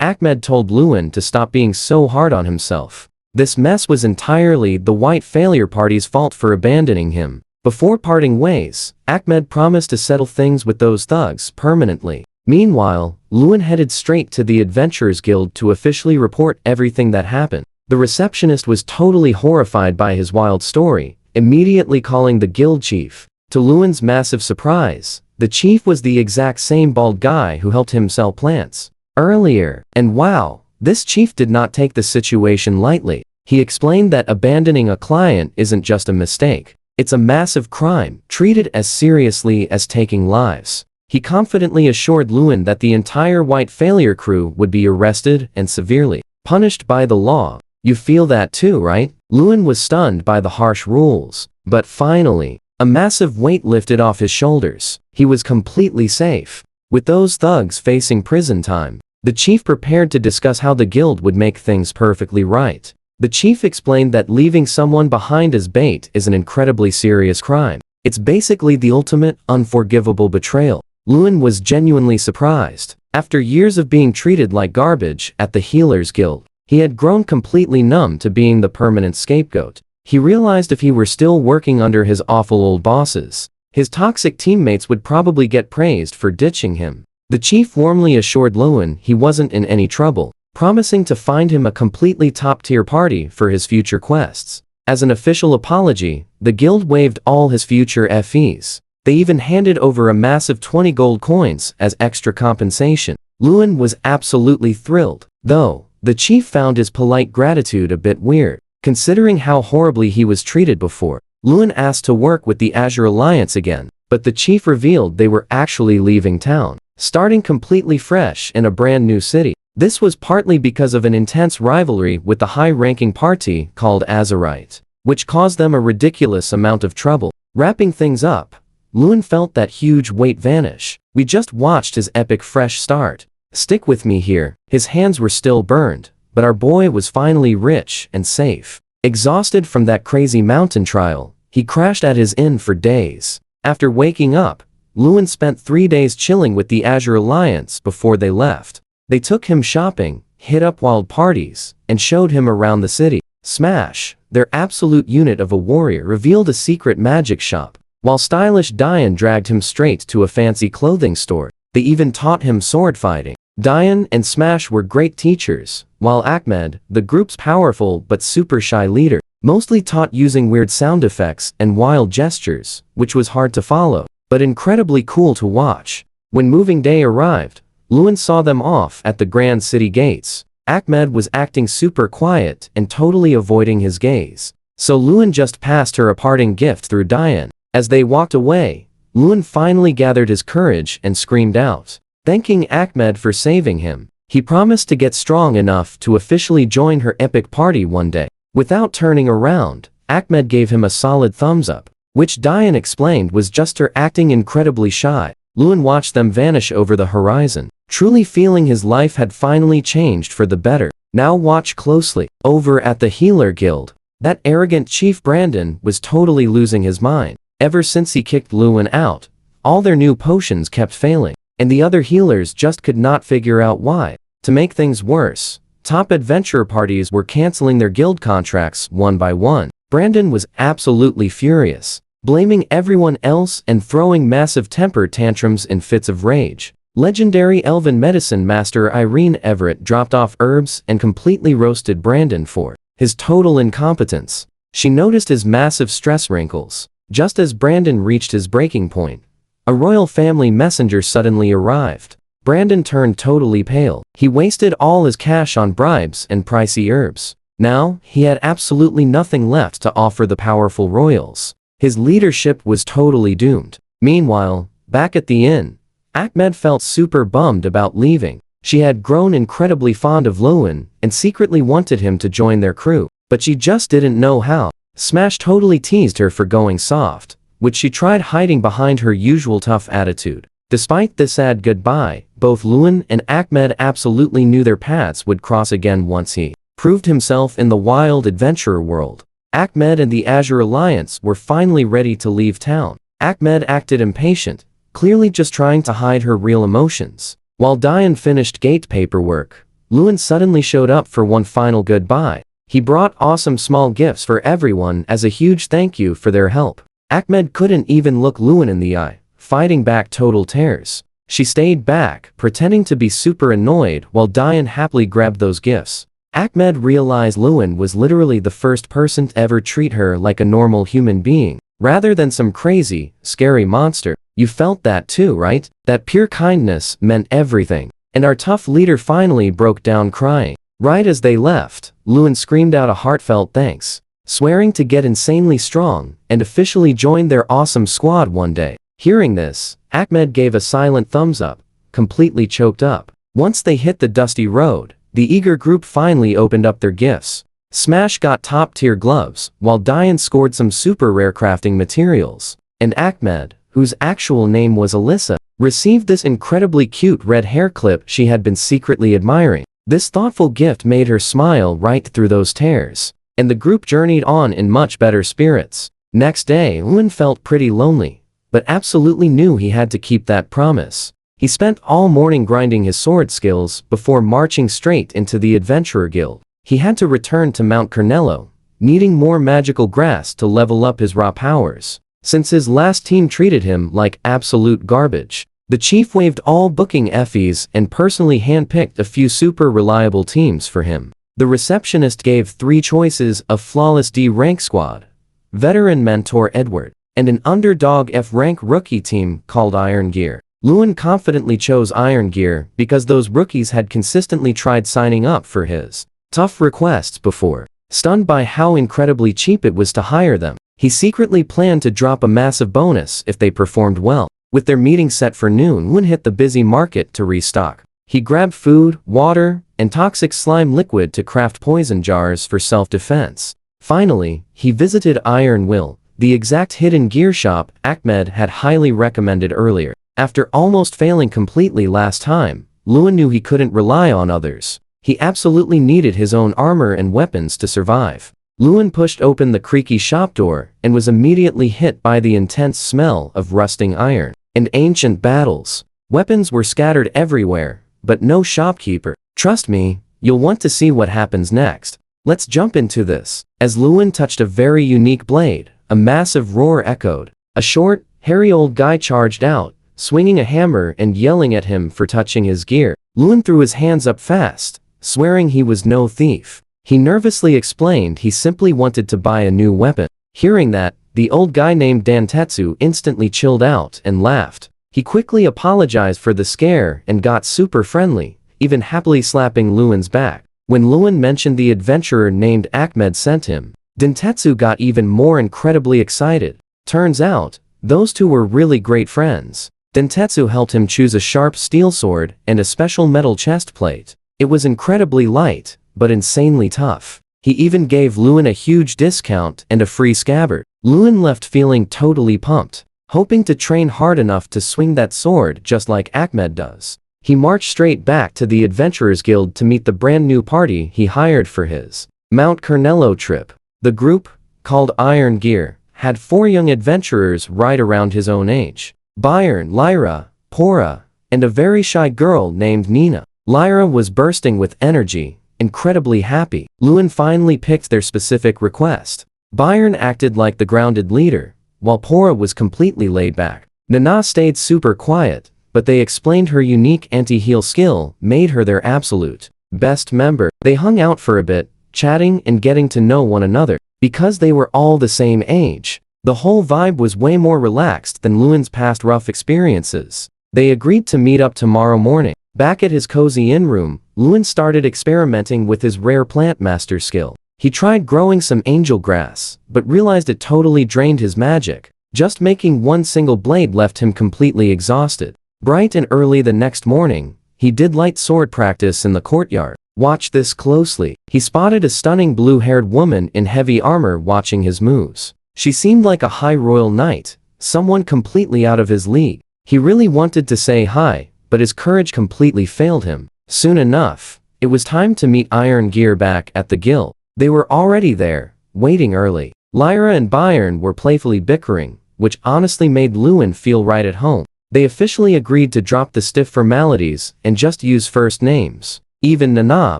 Ahmed told Lewin to stop being so hard on himself. This mess was entirely the white failure party's fault for abandoning him. Before parting ways, Ahmed promised to settle things with those thugs permanently. Meanwhile, Lewin headed straight to the Adventurers Guild to officially report everything that happened. The receptionist was totally horrified by his wild story, immediately calling the guild chief. To Lewin's massive surprise, the chief was the exact same bald guy who helped him sell plants earlier. And wow, this chief did not take the situation lightly. He explained that abandoning a client isn't just a mistake. It's a massive crime, treated as seriously as taking lives. He confidently assured Lewin that the entire white failure crew would be arrested and severely punished by the law. You feel that too, right? Lewin was stunned by the harsh rules. But finally, a massive weight lifted off his shoulders. He was completely safe. With those thugs facing prison time, the chief prepared to discuss how the guild would make things perfectly right. The chief explained that leaving someone behind as bait is an incredibly serious crime. It's basically the ultimate, unforgivable betrayal. Lewin was genuinely surprised. After years of being treated like garbage at the Healers Guild, he had grown completely numb to being the permanent scapegoat. He realized if he were still working under his awful old bosses, his toxic teammates would probably get praised for ditching him. The chief warmly assured Lewin he wasn't in any trouble, promising to find him a completely top-tier party for his future quests. As an official apology, the guild waived all his future fees. They even handed over a massive 20 gold coins as extra compensation. Lewin was absolutely thrilled, though the chief found his polite gratitude a bit weird. Considering how horribly he was treated before, Lewin asked to work with the Azure Alliance again, but the chief revealed they were actually leaving town, starting completely fresh in a brand new city. This was partly because of an intense rivalry with the high-ranking party called Azurite, which caused them a ridiculous amount of trouble. Wrapping things up, Lewin felt that huge weight vanish. We just watched his epic fresh start. Stick with me here. His hands were still burned, but our boy was finally rich and safe. Exhausted from that crazy mountain trial, he crashed at his inn for days. After waking up, Lewin spent 3 days chilling with the Azure Alliance before they left. They took him shopping, hit up wild parties, and showed him around the city. Smash, their absolute unit of a warrior, revealed a secret magic shop, while stylish Diane dragged him straight to a fancy clothing store. They even taught him sword fighting. Diane and Smash were great teachers, while Ahmed, the group's powerful but super shy leader, mostly taught using weird sound effects and wild gestures, which was hard to follow, but incredibly cool to watch. When moving day arrived, Lewin saw them off at the grand city gates. Ahmed was acting super quiet and totally avoiding his gaze, so Lewin just passed her a parting gift through Diane. As they walked away, Lewin finally gathered his courage and screamed out, thanking Ahmed for saving him. He promised to get strong enough to officially join her epic party one day. Without turning around, Ahmed gave him a solid thumbs up, which Diane explained was just her acting incredibly shy. Lewin watched them vanish over the horizon, truly feeling his life had finally changed for the better. Now watch closely. Over at the Healer Guild, that arrogant Chief Brandon was totally losing his mind. Ever since he kicked Lewin out, all their new potions kept failing, and the other healers just could not figure out why. To make things worse, top adventurer parties were canceling their guild contracts one by one. Brandon was absolutely furious, blaming everyone else and throwing massive temper tantrums in fits of rage. Legendary elven medicine master Irene Everett dropped off herbs and completely roasted Brandon for his total incompetence. She noticed his massive stress wrinkles. Just as Brandon reached his breaking point, a royal family messenger suddenly arrived. Brandon turned totally pale. He wasted all his cash on bribes and pricey herbs. Now, he had absolutely nothing left to offer the powerful royals. His leadership was totally doomed. Meanwhile, back at the inn, Ahmed felt super bummed about leaving. She had grown incredibly fond of Lewin and secretly wanted him to join their crew, but she just didn't know how. Smash totally teased her for going soft, which she tried hiding behind her usual tough attitude. Despite this sad goodbye, both Lewin and Ahmed absolutely knew their paths would cross again once he proved himself in the wild adventurer world. Ahmed and the Azure Alliance were finally ready to leave town. Ahmed acted impatient, clearly just trying to hide her real emotions. While Diane finished gate paperwork, Lewin suddenly showed up for one final goodbye. He brought awesome small gifts for everyone as a huge thank you for their help. Ahmed couldn't even look Lewin in the eye, fighting back total tears. She stayed back, pretending to be super annoyed while Diane happily grabbed those gifts. Ahmed realized Lewin was literally the first person to ever treat her like a normal human being, rather than some crazy, scary monster. You felt that too, right? That pure kindness meant everything. And our tough leader finally broke down crying. Right as they left, Lewin screamed out a heartfelt thanks, swearing to get insanely strong and officially join their awesome squad one day. Hearing this, Ahmed gave a silent thumbs up, completely choked up. Once they hit the dusty road, the eager group finally opened up their gifts. Smash got top-tier gloves, while Diane scored some super rare crafting materials. And Ahmed, whose actual name was Alyssa, received this incredibly cute red hair clip she had been secretly admiring. This thoughtful gift made her smile right through those tears. And the group journeyed on in much better spirits. Next day, Lewin felt pretty lonely, but absolutely knew he had to keep that promise. He spent all morning grinding his sword skills before marching straight into the Adventurer Guild. He had to return to Mount Carnello, needing more magical grass to level up his raw powers. Since his last team treated him like absolute garbage, the chief waived all booking fees and personally handpicked a few super reliable teams for him. The receptionist gave 3 choices of flawless D rank squad, veteran mentor Edward, and an underdog F rank rookie team called Iron Gear. Lewin confidently chose Iron Gear because those rookies had consistently tried signing up for his tough requests before. Stunned by how incredibly cheap it was to hire them, he secretly planned to drop a massive bonus if they performed well. With their meeting set for noon, Lewin hit the busy market to restock. He grabbed food, water, and toxic slime liquid to craft poison jars for self-defense. Finally, he visited Iron Will, the exact hidden gear shop Ahmed had highly recommended earlier. After almost failing completely last time, Lewin knew he couldn't rely on others. He absolutely needed his own armor and weapons to survive. Lewin pushed open the creaky shop door and was immediately hit by the intense smell of rusting iron and ancient battles. Weapons were scattered everywhere, but no shopkeeper. Trust me, you'll want to see what happens next. Let's jump into this. As Lewin touched a very unique blade, a massive roar echoed. A short, hairy old guy charged out, swinging a hammer and yelling at him for touching his gear. Lewin threw his hands up fast, swearing he was no thief. He nervously explained he simply wanted to buy a new weapon. Hearing that, the old guy named Dantetsu instantly chilled out and laughed. He quickly apologized for the scare and got super friendly, even happily slapping Lewin's back. When Lewin mentioned the adventurer named Ahmed sent him, Dantetsu got even more incredibly excited. Turns out, those two were really great friends. Dantetsu helped him choose a sharp steel sword and a special metal chest plate. It was incredibly light, but insanely tough. He even gave Lewin a huge discount and a free scabbard. Lewin left feeling totally pumped, hoping to train hard enough to swing that sword just like Ahmed does. He marched straight back to the Adventurers Guild to meet the brand new party he hired for his Mount Carnello trip. The group, called Iron Gear, had 4 young adventurers right around his own age. Byron, Lyra, Pora, and a very shy girl named Nina. Lyra was bursting with energy, incredibly happy. Lewin finally picked their specific request. Byron acted like the grounded leader, while Pora was completely laid back. Nana stayed super quiet, but they explained her unique anti-heal skill made her their absolute best member. They hung out for a bit, chatting and getting to know one another. Because they were all the same age, the whole vibe was way more relaxed than Lewin's past rough experiences. They agreed to meet up tomorrow morning. Back at his cozy inn room, Lewin started experimenting with his rare plant master skill. He tried growing some angel grass, but realized it totally drained his magic. Just making one single blade left him completely exhausted. Bright and early the next morning, he did light sword practice in the courtyard. Watch this closely. He spotted a stunning blue-haired woman in heavy armor watching his moves. She seemed like a high royal knight, someone completely out of his league. He really wanted to say hi, but his courage completely failed him. Soon enough, it was time to meet Iron Gear back at the guild. They were already there, waiting early. Lyra and Byron were playfully bickering, which honestly made Lewin feel right at home. They officially agreed to drop the stiff formalities and just use first names. Even Nana,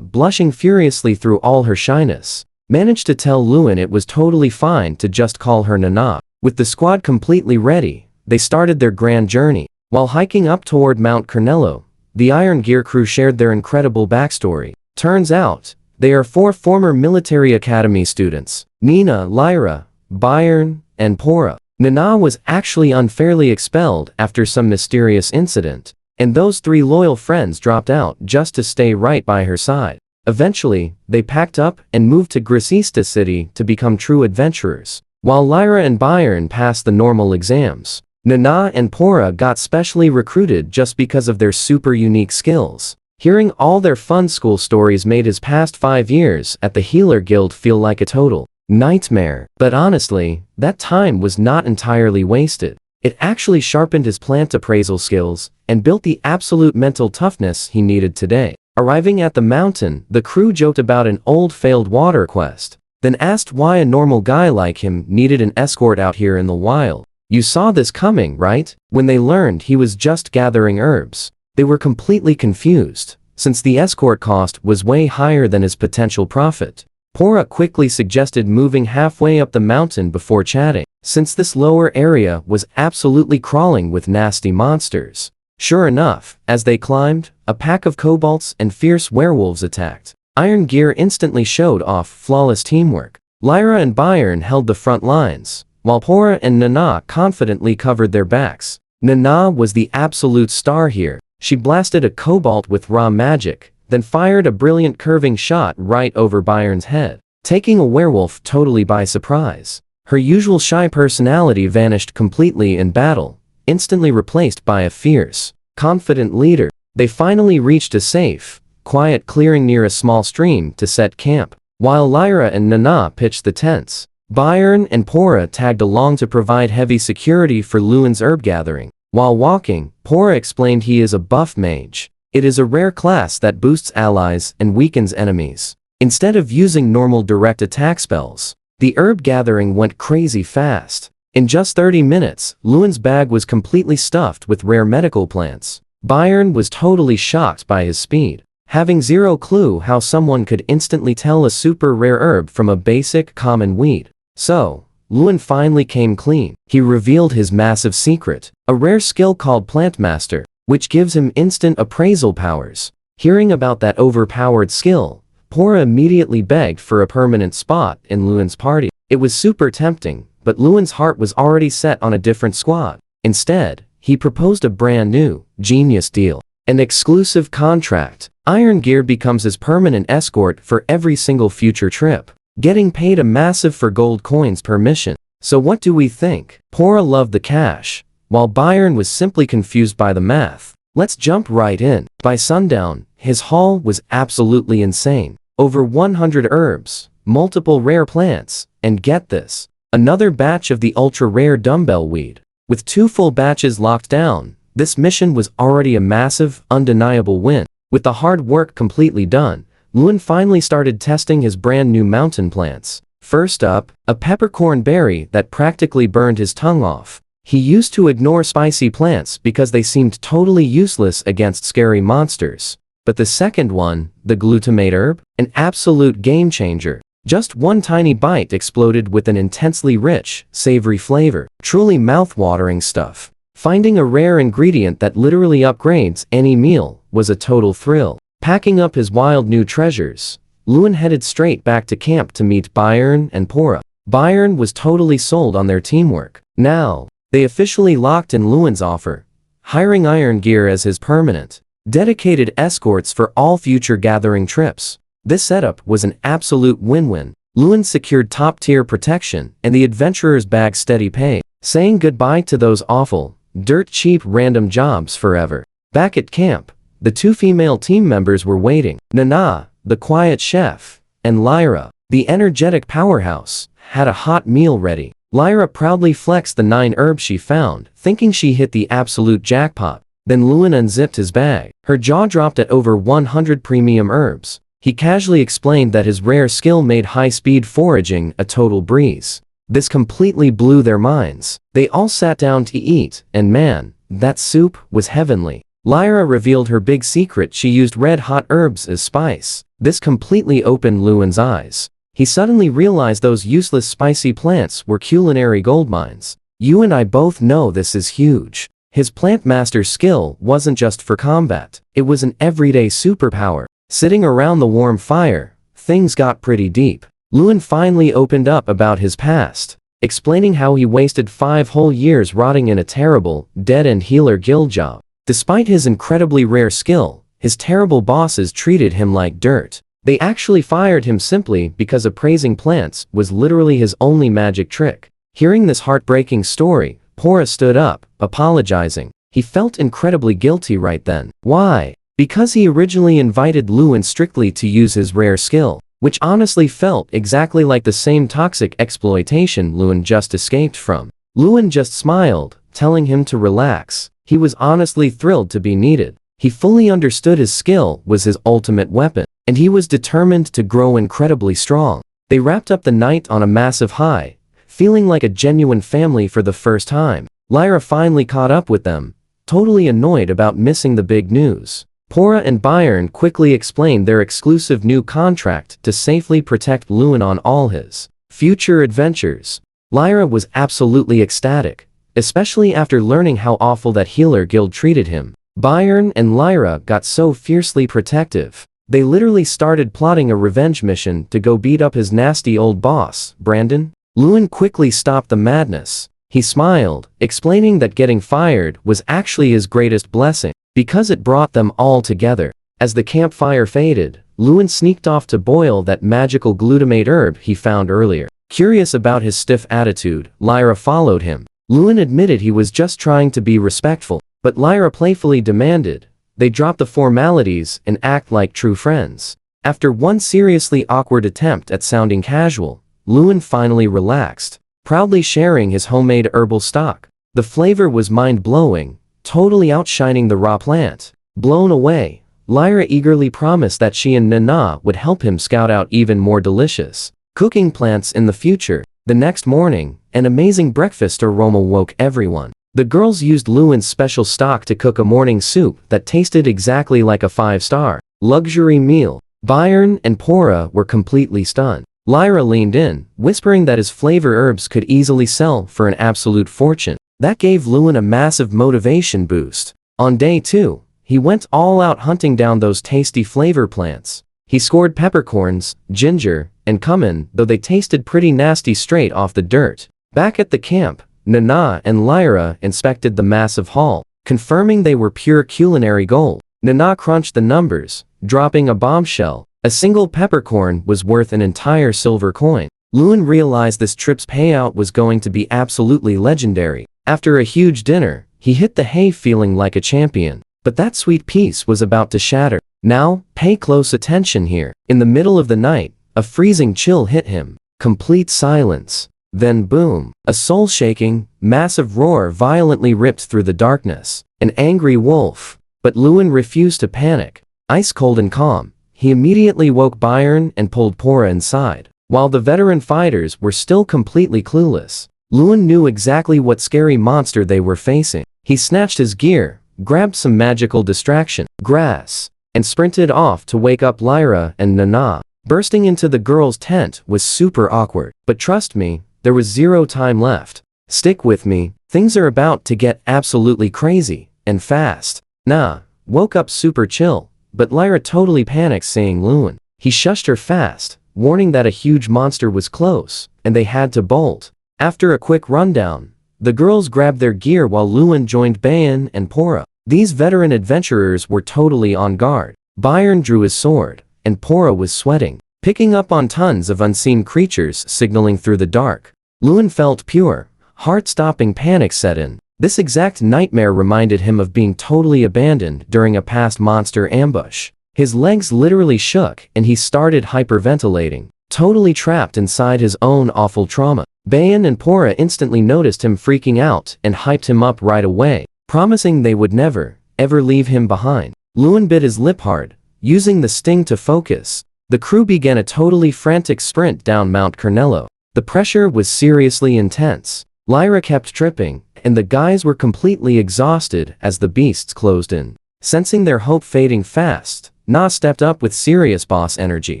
blushing furiously through all her shyness, managed to tell Lewin it was totally fine to just call her Nana. With the squad completely ready, they started their grand journey. While hiking up toward Mount Cornello, the Iron Gear crew shared their incredible backstory. Turns out, they are 4 former military academy students: Nina, Lyra, Byron, and Pora. Nana was actually unfairly expelled after some mysterious incident, and those 3 loyal friends dropped out just to stay right by her side. Eventually, they packed up and moved to Grisista City to become true adventurers. While Lyra and Byron passed the normal exams, Nana and Pora got specially recruited just because of their super unique skills. Hearing all their fun school stories made his past 5 years at the Healer Guild feel like a total nightmare. But honestly, that time was not entirely wasted. It actually sharpened his plant appraisal skills and built the absolute mental toughness he needed today. Arriving at the mountain, the crew joked about an old failed water quest, then asked why a normal guy like him needed an escort out here in the wild. You saw this coming, right? When they learned he was just gathering herbs, they were completely confused, since the escort cost was way higher than his potential profit. Pora quickly suggested moving halfway up the mountain before chatting, since this lower area was absolutely crawling with nasty monsters. Sure enough, as they climbed, a pack of kobolds and fierce werewolves attacked. Iron Gear instantly showed off flawless teamwork. Lyra and Byron held the front lines, while Pora and Nana confidently covered their backs. Nana was the absolute star here. She blasted a kobold with raw magic, then fired a brilliant curving shot right over Byron's head, taking a werewolf totally by surprise. Her usual shy personality vanished completely in battle, instantly replaced by a fierce, confident leader. They finally reached a safe, quiet clearing near a small stream to set camp. While Lyra and Nana pitched the tents, Byron and Pora tagged along to provide heavy security for Lewin's herb gathering. While walking, Pora explained he is a buff mage. It is a rare class that boosts allies and weakens enemies. Instead of using normal direct attack spells, the herb gathering went crazy fast. In just 30 minutes, Lewin's bag was completely stuffed with rare medical plants. Byron was totally shocked by his speed, having zero clue how someone could instantly tell a super rare herb from a basic, common weed. So, Lewin finally came clean. He revealed his massive secret, a rare skill called Plant Master, which gives him instant appraisal powers. Hearing about that overpowered skill, Pora immediately begged for a permanent spot in Lewin's party. It was super tempting, but Lewin's heart was already set on a different squad. Instead, he proposed a brand new, genius deal. An exclusive contract. Iron Gear becomes his permanent escort for every single future trip, getting paid a massive for gold coins per mission. So what do we think? Pora loved the cash, while Byron was simply confused by the math. Let's jump right in. By sundown, his haul was absolutely insane. Over 100 herbs, multiple rare plants, and get this, another batch of the ultra-rare dumbbell weed. With 2 full batches locked down, this mission was already a massive, undeniable win. With the hard work completely done, Lewin finally started testing his brand new mountain plants. First up, a peppercorn berry that practically burned his tongue off. He used to ignore spicy plants because they seemed totally useless against scary monsters. But the second one, the glutamate herb, an absolute game changer. Just one tiny bite exploded with an intensely rich, savory flavor. Truly mouth-watering stuff. Finding a rare ingredient that literally upgrades any meal was a total thrill. Packing up his wild new treasures, Lewin headed straight back to camp to meet Byron and Pora. Byron was totally sold on their teamwork. Now, they officially locked in Lewin's offer, hiring Iron Gear as his permanent, dedicated escorts for all future gathering trips. This setup was an absolute win-win. Lewin secured top-tier protection and the adventurer's bag steady pay, saying goodbye to those awful, dirt-cheap random jobs forever. Back at camp, the 2 female team members were waiting. Nana, the quiet chef, and Lyra, the energetic powerhouse, had a hot meal ready. Lyra proudly flexed the 9 herbs she found, thinking she hit the absolute jackpot. Then Lewin unzipped his bag. Her jaw dropped at over 100 premium herbs. He casually explained that his rare skill made high-speed foraging a total breeze. This completely blew their minds. They all sat down to eat, and man, that soup was heavenly. Lyra revealed her big secret: she used red-hot herbs as spice. This completely opened Lewin's eyes. He suddenly realized those useless spicy plants were culinary goldmines. You and I both know this is huge. His plant master's skill wasn't just for combat. It was an everyday superpower. Sitting around the warm fire, things got pretty deep. Lewin finally opened up about his past, explaining how he wasted 5 whole years rotting in a terrible, dead-end healer guild job. Despite his incredibly rare skill, his terrible bosses treated him like dirt. They actually fired him simply because appraising plants was literally his only magic trick. Hearing this heartbreaking story, Pora stood up, apologizing. He felt incredibly guilty right then. Why? Because he originally invited Lewin strictly to use his rare skill, which honestly felt exactly like the same toxic exploitation Lewin just escaped from. Lewin just smiled, telling him to relax. He was honestly thrilled to be needed. He fully understood his skill was his ultimate weapon, and he was determined to grow incredibly strong. They wrapped up the night on a massive high, feeling like a genuine family for the first time. Lyra finally caught up with them, totally annoyed about missing the big news. Pora and Bayern quickly explained their exclusive new contract to safely protect Lewin on all his future adventures. Lyra was absolutely ecstatic, especially after learning how awful that healer guild treated him. Bayern and Lyra got so fiercely protective. They literally started plotting a revenge mission to go beat up his nasty old boss, Brandon. Lewin quickly stopped the madness. He smiled, explaining that getting fired was actually his greatest blessing, because it brought them all together. As the campfire faded, Lewin sneaked off to boil that magical glutamate herb he found earlier. Curious about his stiff attitude, Lyra followed him. Lewin admitted he was just trying to be respectful, but Lyra playfully demanded they drop the formalities and act like true friends. After one seriously awkward attempt at sounding casual, Lewin finally relaxed, proudly sharing his homemade herbal stock. The flavor was mind-blowing, totally outshining the raw plant. Blown away, Lyra eagerly promised that she and Nana would help him scout out even more delicious cooking plants in the future. The next morning, an amazing breakfast aroma woke everyone. The girls used Lewin's special stock to cook a morning soup that tasted exactly like a 5-star luxury meal. Bayern and Pora were completely stunned. Lyra leaned in, whispering that his flavor herbs could easily sell for an absolute fortune. That gave Lewin a massive motivation boost. On day 2, he went all out hunting down those tasty flavor plants. He scored peppercorns, ginger, and cumin, though they tasted pretty nasty straight off the dirt. Back at the camp, Nana and Lyra inspected the massive haul, confirming they were pure culinary gold. Nana crunched the numbers, dropping a bombshell. A single peppercorn was worth an entire silver coin. Lewin realized this trip's payout was going to be absolutely legendary. After a huge dinner, he hit the hay feeling like a champion. But that sweet piece was about to shatter. Now, pay close attention here. In the middle of the night, a freezing chill hit him. Complete silence. Then boom, a soul-shaking, massive roar violently ripped through the darkness. An angry wolf. But Lewin refused to panic. Ice cold and calm, he immediately woke Bayern and pulled Pora inside. While the veteran fighters were still completely clueless, Lewin knew exactly what scary monster they were facing. He snatched his gear, grabbed some magical distraction, grass, and sprinted off to wake up Lyra and Nana. Bursting into the girls' tent was super awkward, but trust me, there was zero time left. Stick with me, things are about to get absolutely crazy, and fast. Nah, woke up super chill, but Lyra totally panicked seeing Lewin. He shushed her fast, warning that a huge monster was close, and they had to bolt. After a quick rundown, the girls grabbed their gear while Lewin joined Bayan and Pora. These veteran adventurers were totally on guard. Bayern drew his sword, and Pora was sweating, picking up on tons of unseen creatures signaling through the dark. Lewin felt pure, heart-stopping panic set in. This exact nightmare reminded him of being totally abandoned during a past monster ambush. His legs literally shook and he started hyperventilating, totally trapped inside his own awful trauma. Bayan and Pora instantly noticed him freaking out and hyped him up right away, promising they would never, ever leave him behind. Luan bit his lip hard, using the sting to focus. The crew began a totally frantic sprint down Mount Carnello. The pressure was seriously intense. Lyra kept tripping, and the guys were completely exhausted as the beasts closed in. Sensing their hope fading fast, Na stepped up with serious boss energy.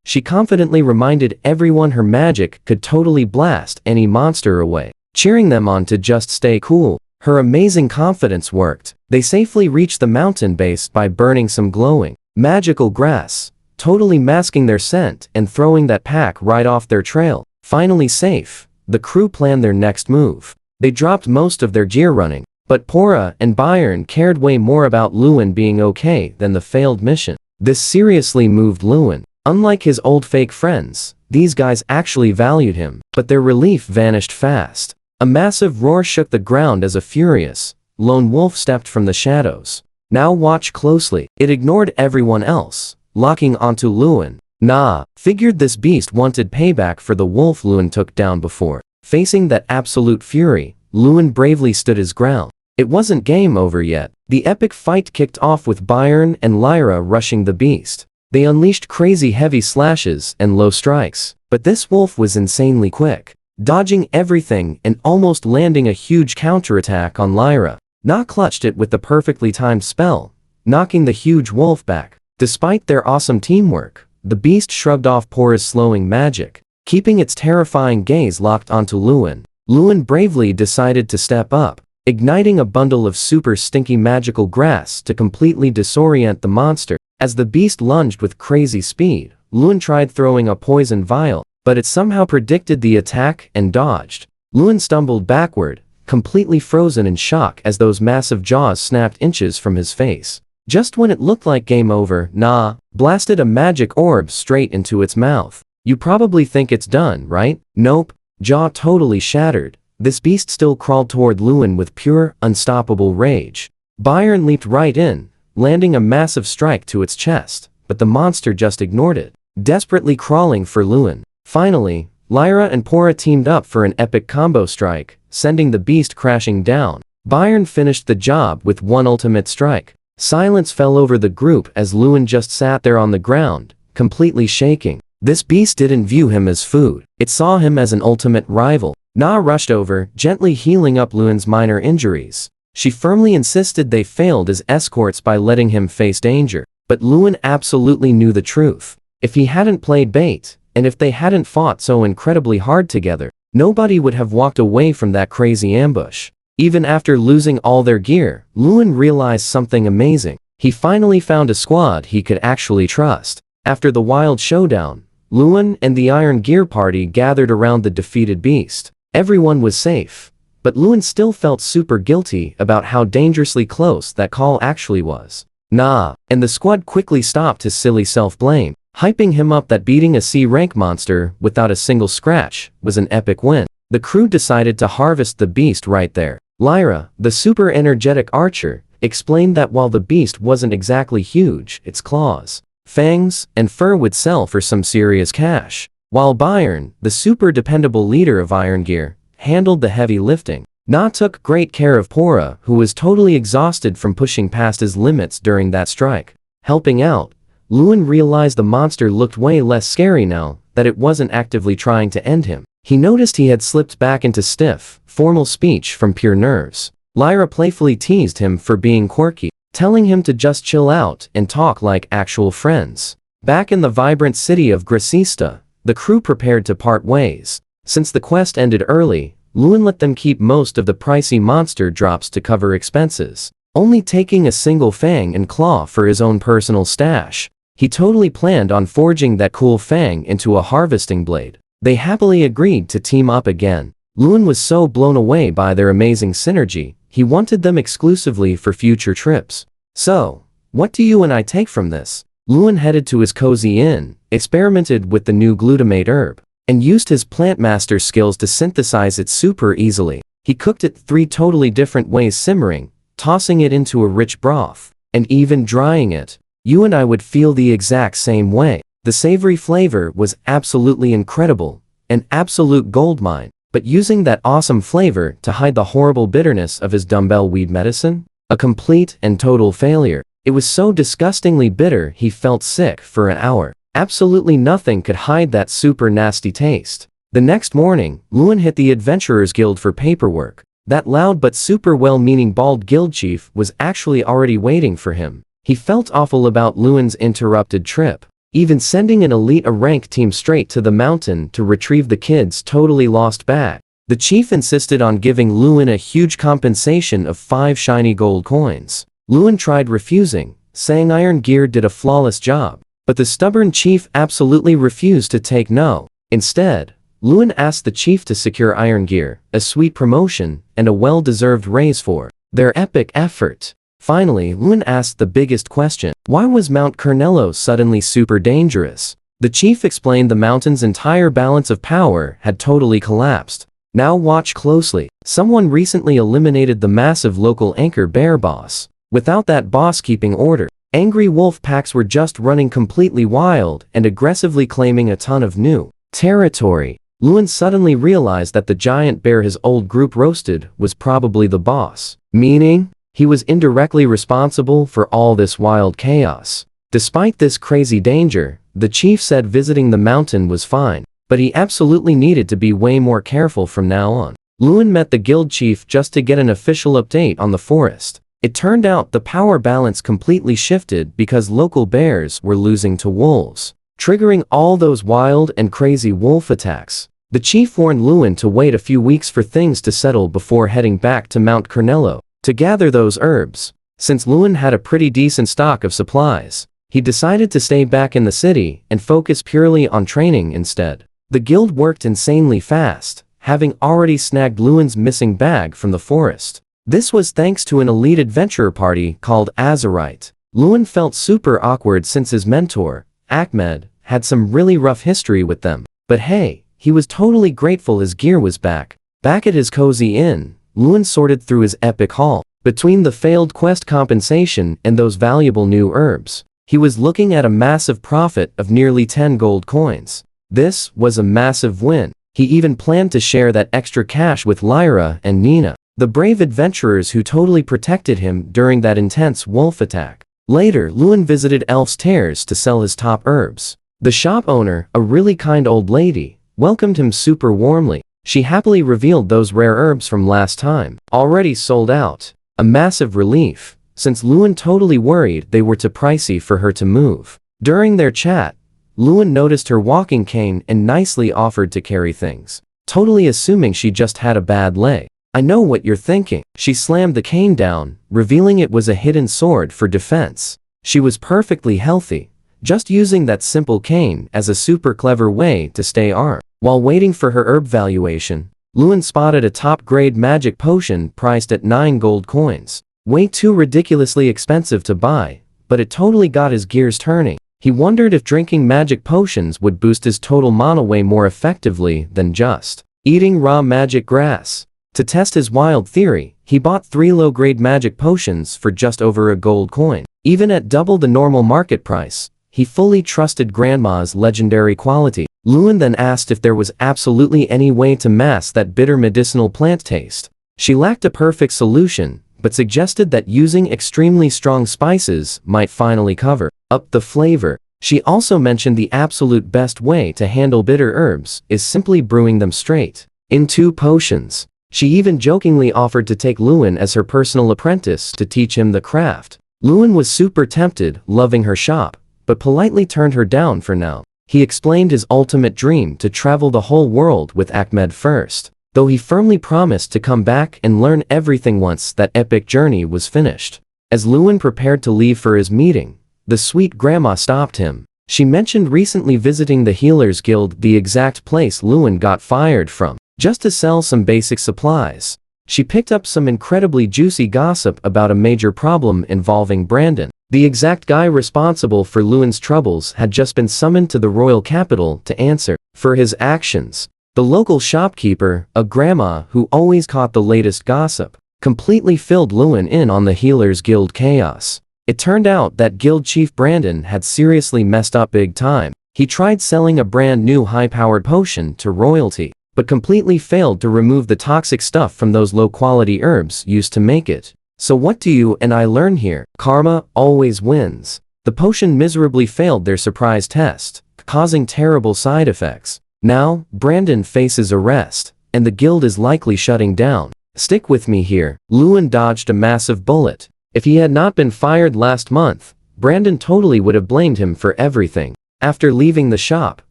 She confidently reminded everyone her magic could totally blast any monster away, cheering them on to just stay cool. Her amazing confidence worked. They safely reached the mountain base by burning some glowing, magical grass, totally masking their scent and throwing that pack right off their trail. Finally safe, the crew planned their next move. They dropped most of their gear running, but Pora and Byron cared way more about Luan being okay than the failed mission. This seriously moved Luan. Unlike his old fake friends, these guys actually valued him, but their relief vanished fast. A massive roar shook the ground as a furious, lone wolf stepped from the shadows. Now watch closely. It ignored everyone else, locking onto Luan. Na figured this beast wanted payback for the wolf Luan took down before. Facing that absolute fury, Luan bravely stood his ground. It wasn't game over yet. The epic fight kicked off with Byron and Lyra rushing the beast. They unleashed crazy heavy slashes and low strikes, but this wolf was insanely quick, dodging everything and almost landing a huge counterattack on Lyra. Na clutched it with the perfectly timed spell, knocking the huge wolf back. Despite their awesome teamwork, the beast shrugged off Pora's slowing magic, keeping its terrifying gaze locked onto Luan. Luan bravely decided to step up, igniting a bundle of super stinky magical grass to completely disorient the monster. As the beast lunged with crazy speed, Luan tried throwing a poison vial, but it somehow predicted the attack and dodged. Luan stumbled backward, completely frozen in shock as those massive jaws snapped inches from his face. Just when it looked like game over, Na blasted a magic orb straight into its mouth. You probably think it's done, right? Nope. Jaw totally shattered. This beast still crawled toward Luan with pure, unstoppable rage. Byron leaped right in, landing a massive strike to its chest, but the monster just ignored it, desperately crawling for Luan. Finally, Lyra and Pora teamed up for an epic combo strike, sending the beast crashing down. Byron finished the job with one ultimate strike. Silence fell over the group as Luan just sat there on the ground, completely shaking. This beast didn't view him as food. It saw him as an ultimate rival. Na rushed over, gently healing up Luan's minor injuries. She firmly insisted they failed as escorts by letting him face danger. But Luan absolutely knew the truth. If he hadn't played bait, and if they hadn't fought so incredibly hard together, nobody would have walked away from that crazy ambush. Even after losing all their gear, Luan realized something amazing. He finally found a squad he could actually trust. After the wild showdown, Luan and the Iron Gear party gathered around the defeated beast. Everyone was safe, but Luan still felt super guilty about how dangerously close that call actually was. Na and the squad quickly stopped his silly self-blame, hyping him up that beating a C-rank monster without a single scratch was an epic win. The crew decided to harvest the beast right there. Lyra, the super energetic archer, explained that while the beast wasn't exactly huge, its claws, fangs, and fur would sell for some serious cash. While Byron, the super dependable leader of Iron Gear, handled the heavy lifting. Na took great care of Pora, who was totally exhausted from pushing past his limits during that strike. Helping out, Luan realized the monster looked way less scary now that it wasn't actively trying to end him. He noticed he had slipped back into stiff, formal speech from pure nerves. Lyra playfully teased him for being quirky, telling him to just chill out and talk like actual friends. Back in the vibrant city of Gracista, the crew prepared to part ways. Since the quest ended early, Luan let them keep most of the pricey monster drops to cover expenses, only taking a single fang and claw for his own personal stash. He totally planned on forging that cool fang into a harvesting blade. They happily agreed to team up again. Luan was so blown away by their amazing synergy, he wanted them exclusively for future trips. So, what do you and I take from this? Luan headed to his cozy inn, experimented with the new glutamate herb, and used his plant master skills to synthesize it super easily. He cooked it 3 totally different ways, simmering, tossing it into a rich broth, and even drying it. You and I would feel the exact same way. The savory flavor was absolutely incredible, an absolute goldmine, but using that awesome flavor to hide the horrible bitterness of his dumbbell weed medicine? A complete and total failure. It was so disgustingly bitter he felt sick for an hour. Absolutely nothing could hide that super nasty taste. The next morning, Luan hit the Adventurers Guild for paperwork. That loud but super well-meaning bald guild chief was actually already waiting for him. He felt awful about Luan's interrupted trip, even sending an elite rank team straight to the mountain to retrieve the kid's totally lost bag. The chief insisted on giving Luan a huge compensation of 5 shiny gold coins. Luan tried refusing, saying Iron Gear did a flawless job, but the stubborn chief absolutely refused to take no. Instead, Luan asked the chief to secure Iron Gear, a sweet promotion, and a well-deserved raise for their epic effort. Finally, Luan asked the biggest question. Why was Mount Cornello suddenly super dangerous? The chief explained the mountain's entire balance of power had totally collapsed. Now watch closely. Someone recently eliminated the massive local anchor bear boss. Without that boss keeping order, angry wolf packs were just running completely wild and aggressively claiming a ton of new territory. Luan suddenly realized that the giant bear his old group roasted was probably the boss, meaning he was indirectly responsible for all this wild chaos. Despite this crazy danger, the chief said visiting the mountain was fine, but he absolutely needed to be way more careful from now on. Luan met the guild chief just to get an official update on the forest. It turned out the power balance completely shifted because local bears were losing to wolves, triggering all those wild and crazy wolf attacks. The chief warned Luan to wait a few weeks for things to settle before heading back to Mount Cornello to gather those herbs. Since Luan had a pretty decent stock of supplies, he decided to stay back in the city and focus purely on training instead. The guild worked insanely fast, having already snagged Luan's missing bag from the forest. This was thanks to an elite adventurer party called Azurite. Luan felt super awkward since his mentor, Ahmed, had some really rough history with them. But hey, he was totally grateful his gear was back. Back at his cozy inn, Luan sorted through his epic haul. Between the failed quest compensation and those valuable new herbs, he was looking at a massive profit of nearly 10 gold coins. This was a massive win. He even planned to share that extra cash with Lyra and Nina, the brave adventurers who totally protected him during that intense wolf attack. Later, Luan visited Elf's Terrace to sell his top herbs. The shop owner, a really kind old lady, welcomed him super warmly. She happily revealed those rare herbs from last time, already sold out. A massive relief, since Luan totally worried they were too pricey for her to move. During their chat, Luan noticed her walking cane and nicely offered to carry things, totally assuming she just had a bad leg. I know what you're thinking. She slammed the cane down, revealing it was a hidden sword for defense. She was perfectly healthy, just using that simple cane as a super clever way to stay armed. While waiting for her herb valuation, Luan spotted a top-grade magic potion priced at 9 gold coins. Way too ridiculously expensive to buy, but it totally got his gears turning. He wondered if drinking magic potions would boost his total mana way more effectively than just eating raw magic grass. To test his wild theory, he bought 3 low-grade magic potions for just over a gold coin. Even at double the normal market price, he fully trusted Grandma's legendary quality. Luan then asked if there was absolutely any way to mask that bitter medicinal plant taste. She lacked a perfect solution, but suggested that using extremely strong spices might finally cover up the flavor. She also mentioned the absolute best way to handle bitter herbs is simply brewing them straight into potions. She even jokingly offered to take Luan as her personal apprentice to teach him the craft. Luan was super tempted, loving her shop, but politely turned her down for now. He explained his ultimate dream to travel the whole world with Ahmed first, though he firmly promised to come back and learn everything once that epic journey was finished. As Luan prepared to leave for his meeting, the sweet grandma stopped him. She mentioned recently visiting the Healers Guild, the exact place Luan got fired from, just to sell some basic supplies. She picked up some incredibly juicy gossip about a major problem involving Brandon. The exact guy responsible for Luan's troubles had just been summoned to the royal capital to answer for his actions. The local shopkeeper, a grandma who always caught the latest gossip, completely filled Luan in on the Healers Guild chaos. It turned out that Guild Chief Brandon had seriously messed up big time. He tried selling a brand new high-powered potion to royalty, but completely failed to remove the toxic stuff from those low-quality herbs used to make it. So what do you and I learn here? Karma always wins. The potion miserably failed their surprise test, causing terrible side effects. Now, Brandon faces arrest, and the guild is likely shutting down. Stick with me here. Lewin dodged a massive bullet. If he had not been fired last month, Brandon totally would have blamed him for everything. After leaving the shop,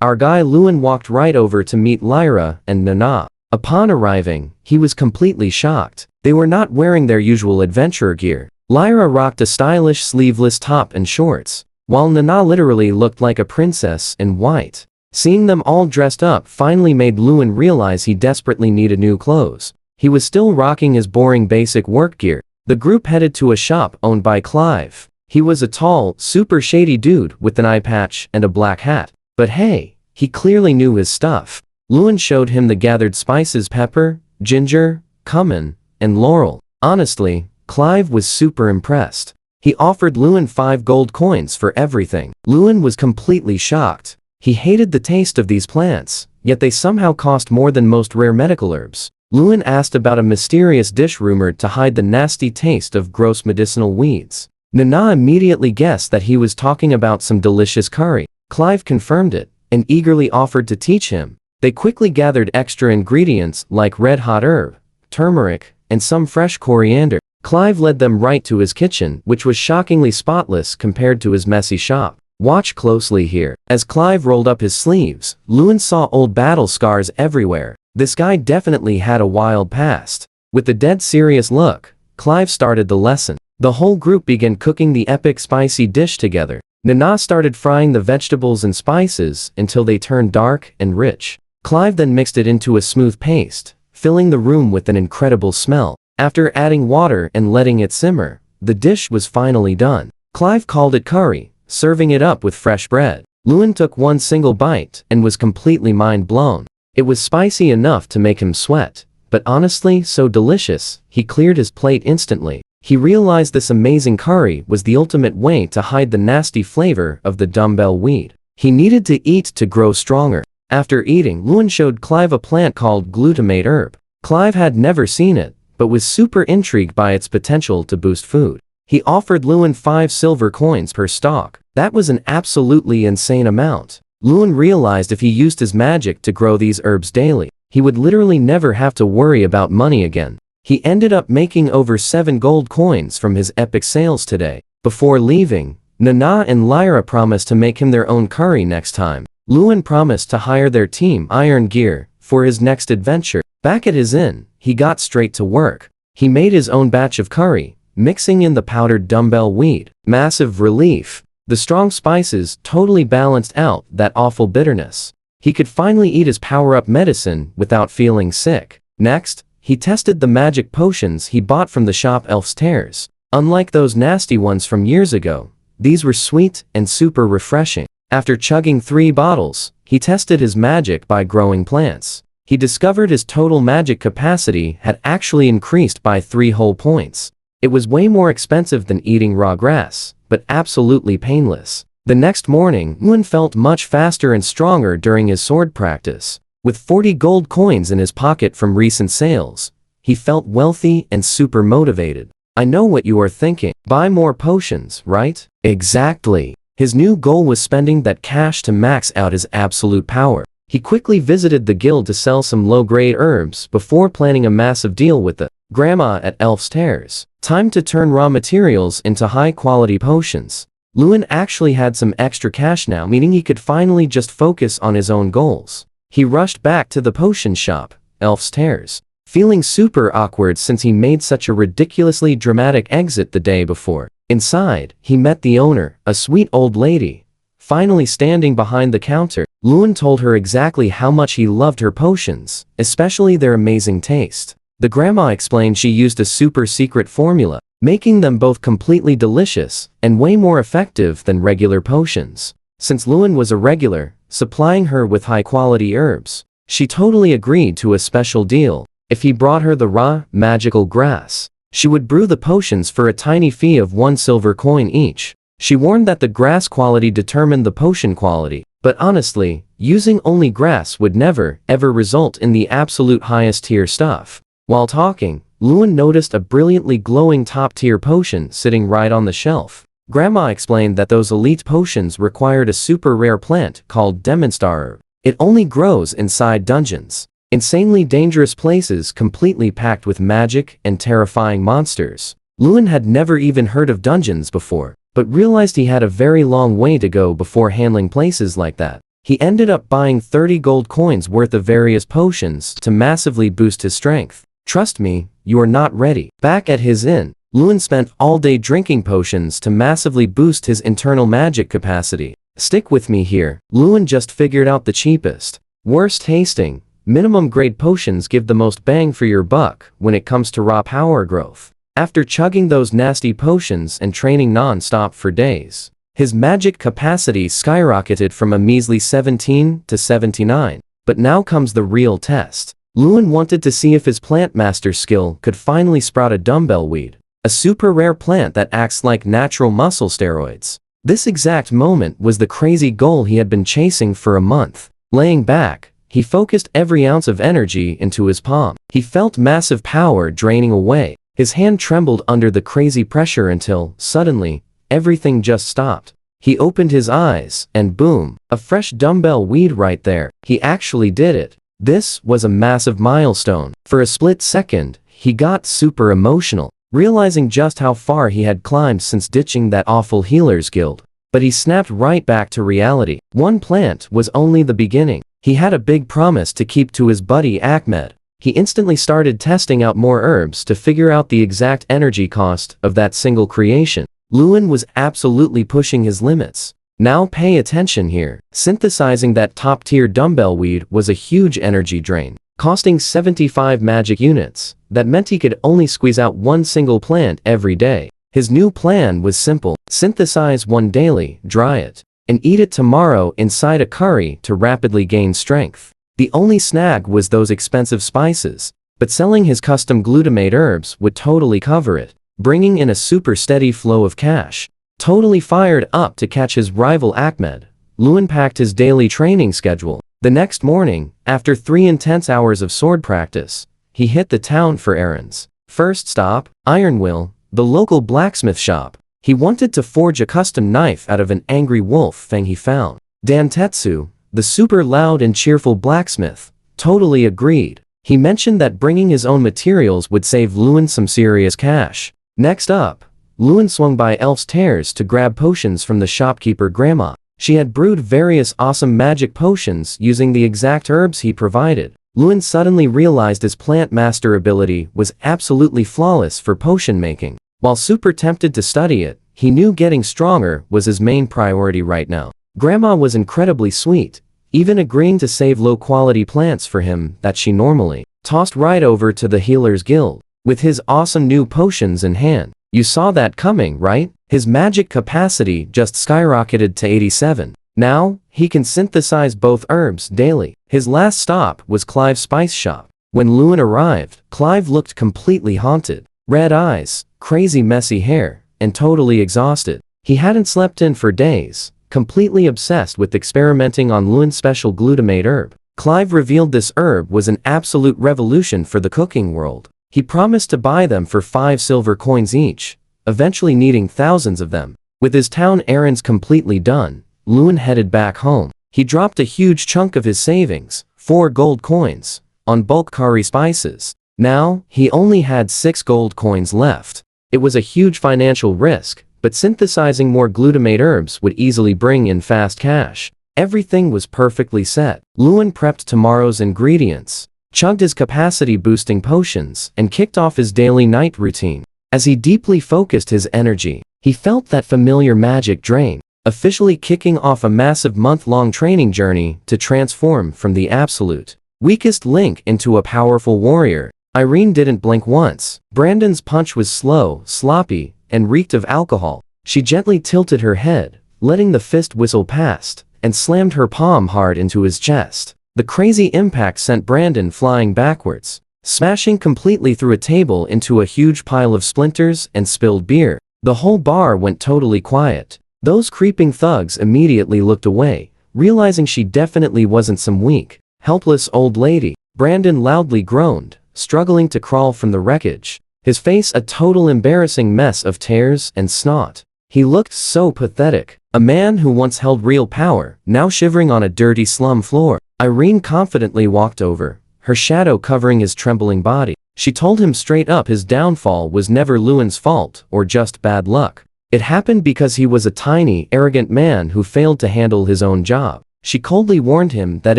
our guy Lewin walked right over to meet Lyra and Nana. Upon arriving, he was completely shocked. They were not wearing their usual adventurer gear. Lyra rocked a stylish sleeveless top and shorts, while Nana literally looked like a princess in white. Seeing them all dressed up finally made Lewin realize he desperately needed new clothes. He was still rocking his boring basic work gear. The group headed to a shop owned by Clive. He was a tall, super shady dude with an eye patch and a black hat. But hey, he clearly knew his stuff. Lewin showed him the gathered spices: pepper, ginger, cumin, and laurel. Honestly, Clive was super impressed. He offered Lewin 5 gold coins for everything. Lewin was completely shocked. He hated the taste of these plants, yet they somehow cost more than most rare medical herbs. Lewin asked about a mysterious dish rumored to hide the nasty taste of gross medicinal weeds. Nana immediately guessed that he was talking about some delicious curry. Clive confirmed it, and eagerly offered to teach him. They quickly gathered extra ingredients like red-hot herb, turmeric, and some fresh coriander. Clive led them right to his kitchen, which was shockingly spotless compared to his messy shop. Watch closely here. As Clive rolled up his sleeves, Lewin saw old battle scars everywhere. This guy definitely had a wild past. With a dead serious look, Clive started the lesson. The whole group began cooking the epic spicy dish together. Nana started frying the vegetables and spices until they turned dark and rich. Clive then mixed it into a smooth paste, filling the room with an incredible smell. After adding water and letting it simmer, the dish was finally done. Clive called it curry, serving it up with fresh bread. Lewin took one single bite and was completely mind blown. It was spicy enough to make him sweat, but honestly so delicious, he cleared his plate instantly. He realized this amazing curry was the ultimate way to hide the nasty flavor of the dumbbell weed. He needed to eat to grow stronger. After eating, Lewin showed Clive a plant called glutamate herb. Clive had never seen it, but was super intrigued by its potential to boost food. He offered Lewin 5 silver coins per stalk. That was an absolutely insane amount. Lewin realized if he used his magic to grow these herbs daily, he would literally never have to worry about money again. He ended up making over 7 gold coins from his epic sales today. Before leaving, Nana and Lyra promised to make him their own curry next time. Lewin promised to hire their team Iron Gear for his next adventure. Back at his inn, he got straight to work. He made his own batch of curry, mixing in the powdered dumbbell weed. Massive relief. The strong spices totally balanced out that awful bitterness. He could finally eat his power-up medicine without feeling sick. Next, he tested the magic potions he bought from the shop Elf's Tears. Unlike those nasty ones from years ago, these were sweet and super refreshing. After chugging 3 bottles, he tested his magic by growing plants. He discovered his total magic capacity had actually increased by 3 whole points. It was way more expensive than eating raw grass, but absolutely painless. The next morning, Lewin felt much faster and stronger during his sword practice. With 40 gold coins in his pocket from recent sales, he felt wealthy and super motivated. I know what you are thinking. Buy more potions, right? Exactly. His new goal was spending that cash to max out his absolute power. He quickly visited the guild to sell some low-grade herbs before planning a massive deal with the grandma at Elf's Tears. Time to turn raw materials into high-quality potions. Lewin actually had some extra cash now, meaning he could finally just focus on his own goals. He rushed back to the potion shop, Elf's Tears, feeling super awkward since he made such a ridiculously dramatic exit the day before. Inside, he met the owner, a sweet old lady. Finally standing behind the counter, Lewin told her exactly how much he loved her potions, especially their amazing taste. The grandma explained she used a super secret formula, making them both completely delicious and way more effective than regular potions. Since Lewin was a regular, supplying her with high-quality herbs, she totally agreed to a special deal. If he brought her the raw, magical grass, she would brew the potions for a tiny fee of 1 silver coin each. She warned that the grass quality determined the potion quality, but honestly, using only grass would never, ever result in the absolute highest tier stuff. While talking, Lewin noticed a brilliantly glowing top-tier potion sitting right on the shelf. Grandma explained that those elite potions required a super rare plant called Demonstar. It only grows inside dungeons. Insanely dangerous places completely packed with magic and terrifying monsters. Lewin had never even heard of dungeons before, but realized he had a very long way to go before handling places like that. He ended up buying 30 gold coins worth of various potions to massively boost his strength. Trust me, you are not ready. Back at his inn, Lewin spent all day drinking potions to massively boost his internal magic capacity. Stick with me here. Lewin just figured out the cheapest, worst tasting, minimum grade potions give the most bang for your buck when it comes to raw power growth. After chugging those nasty potions and training non-stop for days, his magic capacity skyrocketed from a measly 17 to 79. But now comes the real test. Lewin wanted to see if his plant master skill could finally sprout a dumbbell weed, a super rare plant that acts like natural muscle steroids. This exact moment was the crazy goal he had been chasing for a month. Laying back, he focused every ounce of energy into his palm. He felt massive power draining away. His hand trembled under the crazy pressure until, suddenly, everything just stopped. He opened his eyes, and boom, a fresh dumbbell weed right there. He actually did it. This was a massive milestone. For a split second, he got super emotional, realizing just how far he had climbed since ditching that awful healer's guild. But he snapped right back to reality. One plant was only the beginning. He had a big promise to keep to his buddy Ahmed. He instantly started testing out more herbs to figure out the exact energy cost of that single creation. Lewin was absolutely pushing his limits. Now pay attention here. Synthesizing that top-tier dumbbell weed was a huge energy drain, costing 75 magic units. That meant he could only squeeze out one single plant every day. His new plan was simple. Synthesize one daily, dry it, and eat it tomorrow inside a curry to rapidly gain strength. The only snag was those expensive spices, but selling his custom glutamate herbs would totally cover it, bringing in a super steady flow of cash. Totally fired up to catch his rival Ahmed, Lewin packed his daily training schedule. The next morning, after 3 intense hours of sword practice, he hit the town for errands. First stop, Ironwill, the local blacksmith shop. He wanted to forge a custom knife out of an angry wolf fang he found. Dantetsu, the super loud and cheerful blacksmith, totally agreed. He mentioned that bringing his own materials would save Lewin some serious cash. Next up, Lewin swung by Elf's Tears to grab potions from the shopkeeper Grandma. She had brewed various awesome magic potions using the exact herbs he provided. Lewin suddenly realized his plant master ability was absolutely flawless for potion making. While super tempted to study it, he knew getting stronger was his main priority right now. Grandma was incredibly sweet, even agreeing to save low-quality plants for him that she normally tossed right over to the Healer's Guild. With his awesome new potions in hand, you saw that coming, right? His magic capacity just skyrocketed to 87. Now, he can synthesize both herbs daily. His last stop was Clive's spice shop. When Lewin arrived, Clive looked completely haunted. Red eyes, crazy messy hair, and totally exhausted. He hadn't slept in for days, completely obsessed with experimenting on Lewin's special glutamate herb. Clive revealed this herb was an absolute revolution for the cooking world. He promised to buy them for 5 silver coins each, eventually needing thousands of them. With his town errands completely done, Lewin headed back home. He dropped a huge chunk of his savings, 4 gold coins, on bulk curry spices. Now, he only had 6 gold coins left. It was a huge financial risk, but synthesizing more glutamate herbs would easily bring in fast cash. Everything was perfectly set. Lewin prepped tomorrow's ingredients, chugged his capacity-boosting potions, and kicked off his daily night routine. As he deeply focused his energy, he felt that familiar magic drain, officially kicking off a massive month-long training journey to transform from the absolute weakest link into a powerful warrior. Irene didn't blink once. Brandon's punch was slow, sloppy, and reeked of alcohol. She gently tilted her head, letting the fist whistle past, and slammed her palm hard into his chest. The crazy impact sent Brandon flying backwards, smashing completely through a table into a huge pile of splinters and spilled beer. The whole bar went totally quiet. Those creeping thugs immediately looked away, realizing she definitely wasn't some weak, helpless old lady. Brandon loudly groaned, struggling to crawl from the wreckage. his face a total embarrassing mess of tears and snot. He looked so pathetic. A man who once held real power, now shivering on a dirty slum floor. Irene confidently walked over, her shadow covering his trembling body. She told him straight up his downfall was never Lewin's fault or just bad luck. It happened because he was a tiny, arrogant man who failed to handle his own job. She coldly warned him that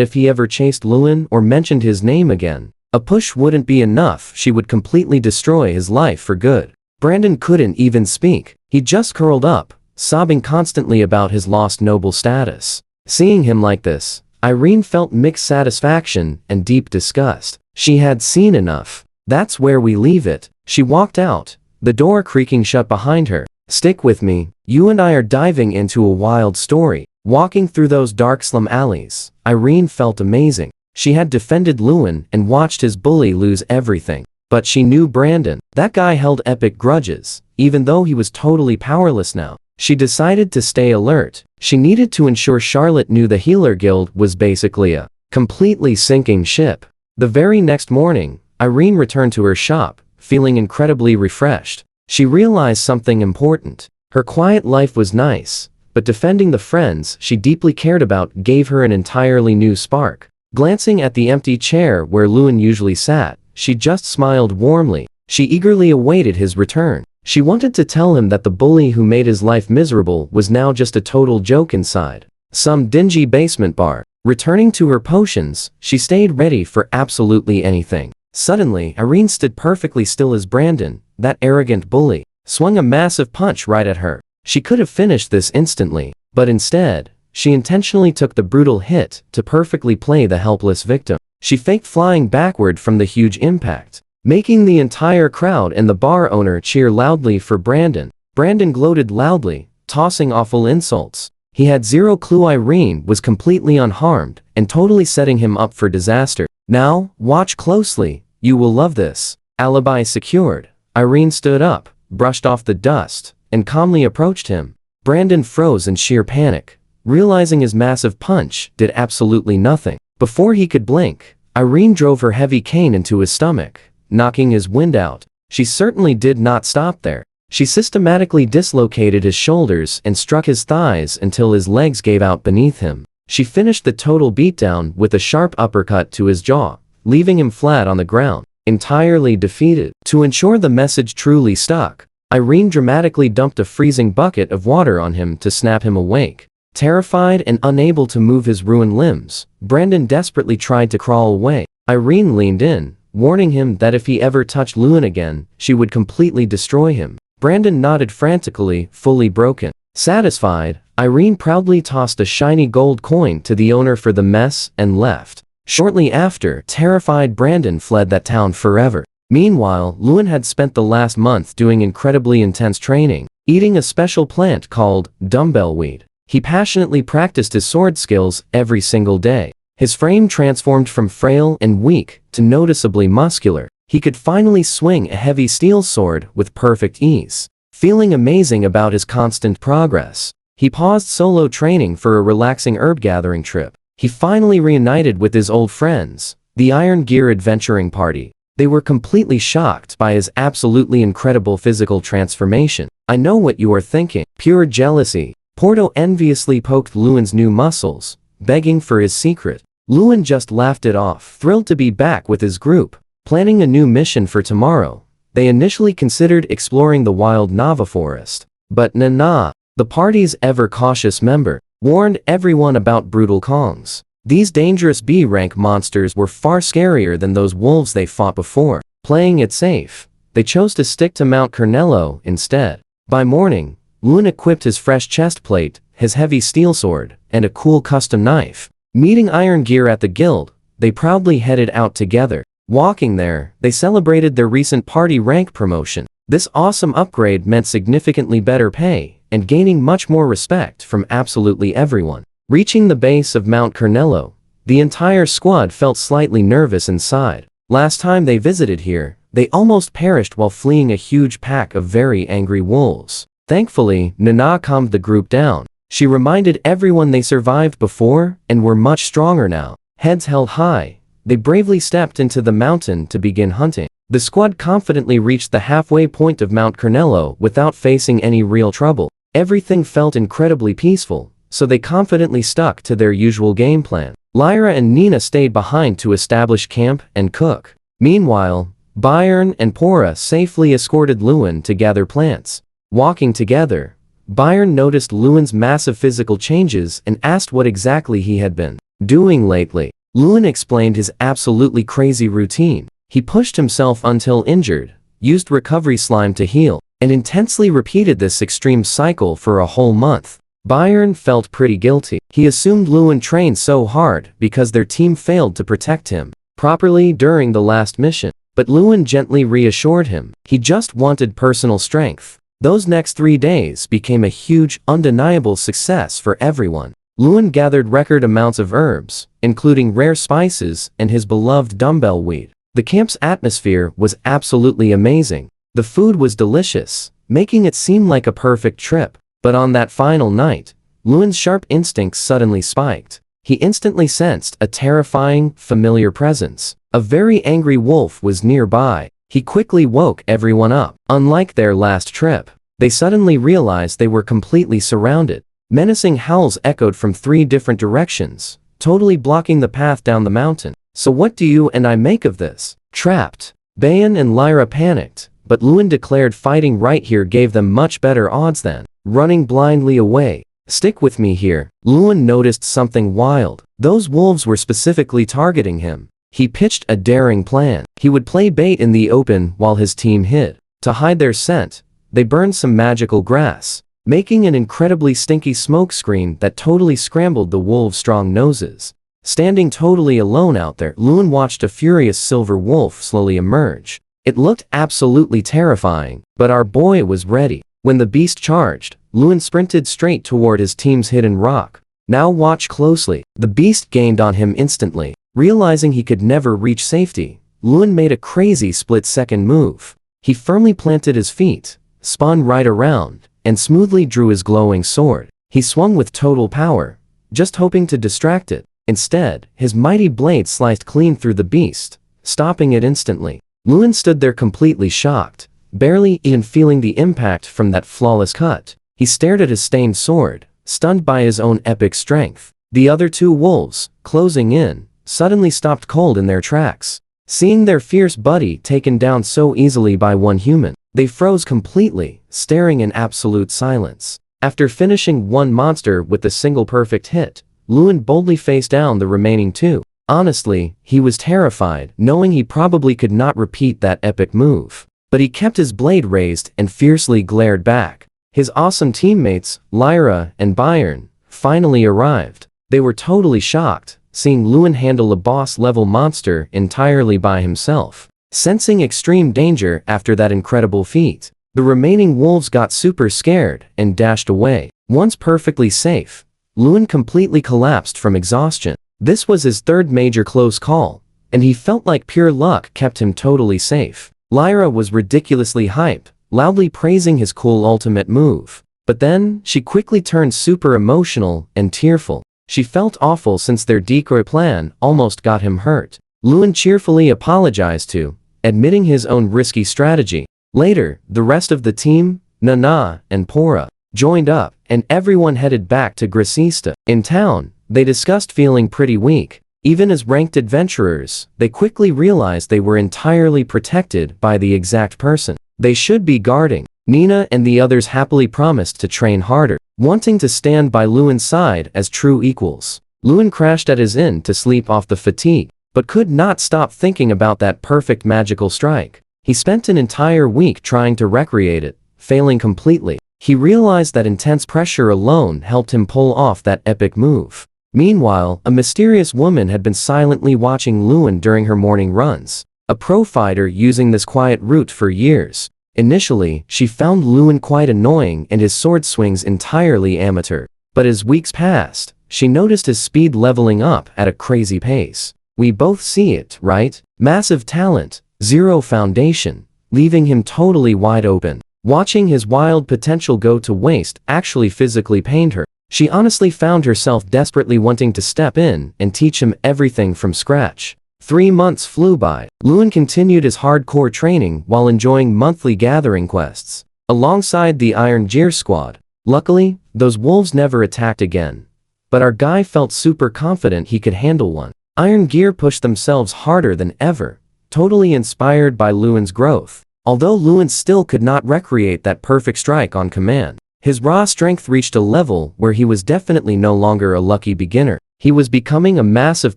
if he ever chased Lewin or mentioned his name again, a push wouldn't be enough, she would completely destroy his life for good. Brandon couldn't even speak. He just curled up, sobbing constantly about his lost noble status. Seeing him like this, Irene felt mixed satisfaction and deep disgust. She had seen enough. That's where we leave it. She walked out, the door creaking shut behind her. Stick with me, you and I are diving into a wild story. Walking through those dark slum alleys, Irene felt amazing. She had defended Lewin and watched his bully lose everything. But she knew Brandon. That guy held epic grudges, even though he was totally powerless now. She decided to stay alert. She needed to ensure Charlotte knew the Healer Guild was basically a completely sinking ship. The very next morning, Irene returned to her shop, feeling incredibly refreshed. She realized something important. Her quiet life was nice, but defending the friends she deeply cared about gave her an entirely new spark. Glancing at the empty chair where Lewin usually sat, she just smiled warmly. She eagerly awaited his return. She wanted to tell him that the bully who made his life miserable was now just a total joke inside some dingy basement bar. Returning to her potions, she stayed ready for absolutely anything. Suddenly, Irene stood perfectly still as Brandon, that arrogant bully, swung a massive punch right at her. She could have finished this instantly, but instead, she intentionally took the brutal hit to perfectly play the helpless victim. She faked flying backward from the huge impact, making the entire crowd and the bar owner cheer loudly for Brandon. Brandon gloated loudly, tossing awful insults. He had zero clue Irene was completely unharmed and totally setting him up for disaster. Now, watch closely, you will love this. Alibi secured. Irene stood up, brushed off the dust, and calmly approached him. Brandon froze in sheer panic, realizing his massive punch did absolutely nothing. Before he could blink, Irene drove her heavy cane into his stomach, knocking his wind out. She certainly did not stop there. She systematically dislocated his shoulders and struck his thighs until his legs gave out beneath him. She finished the total beatdown with a sharp uppercut to his jaw, leaving him flat on the ground, entirely defeated. To ensure the message truly stuck, Irene dramatically dumped a freezing bucket of water on him to snap him awake. Terrified and unable to move his ruined limbs, Brandon desperately tried to crawl away. Irene leaned in, warning him that if he ever touched Lewin again, she would completely destroy him. Brandon nodded frantically, fully broken. Satisfied, Irene proudly tossed a shiny gold coin to the owner for the mess and left. Shortly after, terrified Brandon fled that town forever. Meanwhile, Lewin had spent the last month doing incredibly intense training, eating a special plant called dumbbell weed. He passionately practiced his sword skills every single day. His frame transformed from frail and weak to noticeably muscular. He could finally swing a heavy steel sword with perfect ease. Feeling amazing about his constant progress, he paused solo training for a relaxing herb gathering trip. He finally reunited with his old friends, the Iron Gear adventuring party. They were completely shocked by his absolutely incredible physical transformation. I know what you are thinking. Pure jealousy. Porto enviously poked Lewin's new muscles, begging for his secret. Lewin just laughed it off, thrilled to be back with his group. Planning a new mission for tomorrow, they initially considered exploring the wild Nava forest. But Nana, the party's ever-cautious member, warned everyone about brutal Kongs. These dangerous B-rank monsters were far scarier than those wolves they fought before. Playing it safe, they chose to stick to Mount Carnello instead. By morning, Lewin equipped his fresh chest plate, his heavy steel sword, and a cool custom knife. Meeting Iron Gear at the guild, they proudly headed out together. Walking there, they celebrated their recent party rank promotion. This awesome upgrade meant significantly better pay, and gaining much more respect from absolutely everyone. Reaching the base of Mount Carnello, the entire squad felt slightly nervous inside. Last time they visited here, they almost perished while fleeing a huge pack of very angry wolves. Thankfully, Nana calmed the group down. She reminded everyone they survived before and were much stronger now. Heads held high, they bravely stepped into the mountain to begin hunting. The squad confidently reached the halfway point of Mount Carnello without facing any real trouble. Everything felt incredibly peaceful, so they confidently stuck to their usual game plan. Lyra and Nina stayed behind to establish camp and cook. Meanwhile, Byron and Pora safely escorted Lewin to gather plants. Walking together, Byron noticed Lewin's massive physical changes and asked what exactly he had been doing lately. Lewin explained his absolutely crazy routine. He pushed himself until injured, used recovery slime to heal, and intensely repeated this extreme cycle for a whole month. Byron felt pretty guilty. He assumed Lewin trained so hard because their team failed to protect him properly during the last mission. But Lewin gently reassured him. He just wanted personal strength. Those next 3 days became a huge, undeniable success for everyone. Lewin gathered record amounts of herbs, including rare spices and his beloved dumbbell weed. The camp's atmosphere was absolutely amazing. The food was delicious, making it seem like a perfect trip. But on that final night, Lewin's sharp instincts suddenly spiked. He instantly sensed a terrifying, familiar presence. A very angry wolf was nearby. He quickly woke everyone up. Unlike their last trip, they suddenly realized they were completely surrounded. Menacing howls echoed from 3 different directions, totally blocking the path down the mountain. So what do you and I make of this? Trapped. Bayan and Lyra panicked, but Lewin declared fighting right here gave them much better odds than running blindly away. Stick with me here. Lewin noticed something wild. Those wolves were specifically targeting him. He pitched a daring plan. He would play bait in the open while his team hid. To hide their scent, they burned some magical grass, making an incredibly stinky smoke screen that totally scrambled the wolves' strong noses. Standing totally alone out there, Lewin watched a furious silver wolf slowly emerge. It looked absolutely terrifying, but our boy was ready. When the beast charged, Lewin sprinted straight toward his team's hidden rock. Now watch closely. The beast gained on him instantly. Realizing he could never reach safety, Lewin made a crazy split-second move. He firmly planted his feet, spun right around, and smoothly drew his glowing sword. He swung with total power, just hoping to distract it. Instead, his mighty blade sliced clean through the beast, stopping it instantly. Lewin stood there completely shocked, barely even feeling the impact from that flawless cut. He stared at his stained sword, stunned by his own epic strength. The other 2 wolves, closing in, suddenly stopped cold in their tracks. Seeing their fierce buddy taken down so easily by one human, they froze completely, staring in absolute silence. After finishing one monster with a single perfect hit, Lewin boldly faced down the remaining 2. Honestly, he was terrified, knowing he probably could not repeat that epic move. But he kept his blade raised and fiercely glared back. His awesome teammates, Lyra and Byron, finally arrived. They were totally shocked, seeing Lewin handle a boss-level monster entirely by himself. Sensing extreme danger after that incredible feat, the remaining wolves got super scared and dashed away. Once perfectly safe, Lewin completely collapsed from exhaustion. This was his 3rd major close call, and he felt like pure luck kept him totally safe. Lyra was ridiculously hype, loudly praising his cool ultimate move. But then, she quickly turned super emotional and tearful. She felt awful since their decoy plan almost got him hurt. Lewin cheerfully apologized to, admitting his own risky strategy. Later, the rest of the team, Nana and Pora, joined up, and everyone headed back to Grisista. In town, they discussed feeling pretty weak. Even as ranked adventurers, they quickly realized they were entirely protected by the exact person they should be guarding. Nina and the others happily promised to train harder, wanting to stand by Lewin's side as true equals. Lewin crashed at his inn to sleep off the fatigue, but could not stop thinking about that perfect magical strike. He spent an entire week trying to recreate it, failing completely. He realized that intense pressure alone helped him pull off that epic move. Meanwhile, a mysterious woman had been silently watching Lewin during her morning runs. A pro fighter using this quiet route for years. Initially, she found Lewin quite annoying and his sword swings entirely amateur. But as weeks passed, she noticed his speed leveling up at a crazy pace. We both see it, right? Massive talent, zero foundation, leaving him totally wide open. Watching his wild potential go to waste actually physically pained her. She honestly found herself desperately wanting to step in and teach him everything from scratch. 3 months flew by. Lewin continued his hardcore training while enjoying monthly gathering quests alongside the Iron Gear squad. Luckily, those wolves never attacked again. But our guy felt super confident he could handle one. Iron Gear pushed themselves harder than ever, totally inspired by Lewin's growth. Although Lewin still could not recreate that perfect strike on command, his raw strength reached a level where he was definitely no longer a lucky beginner. He was becoming a massive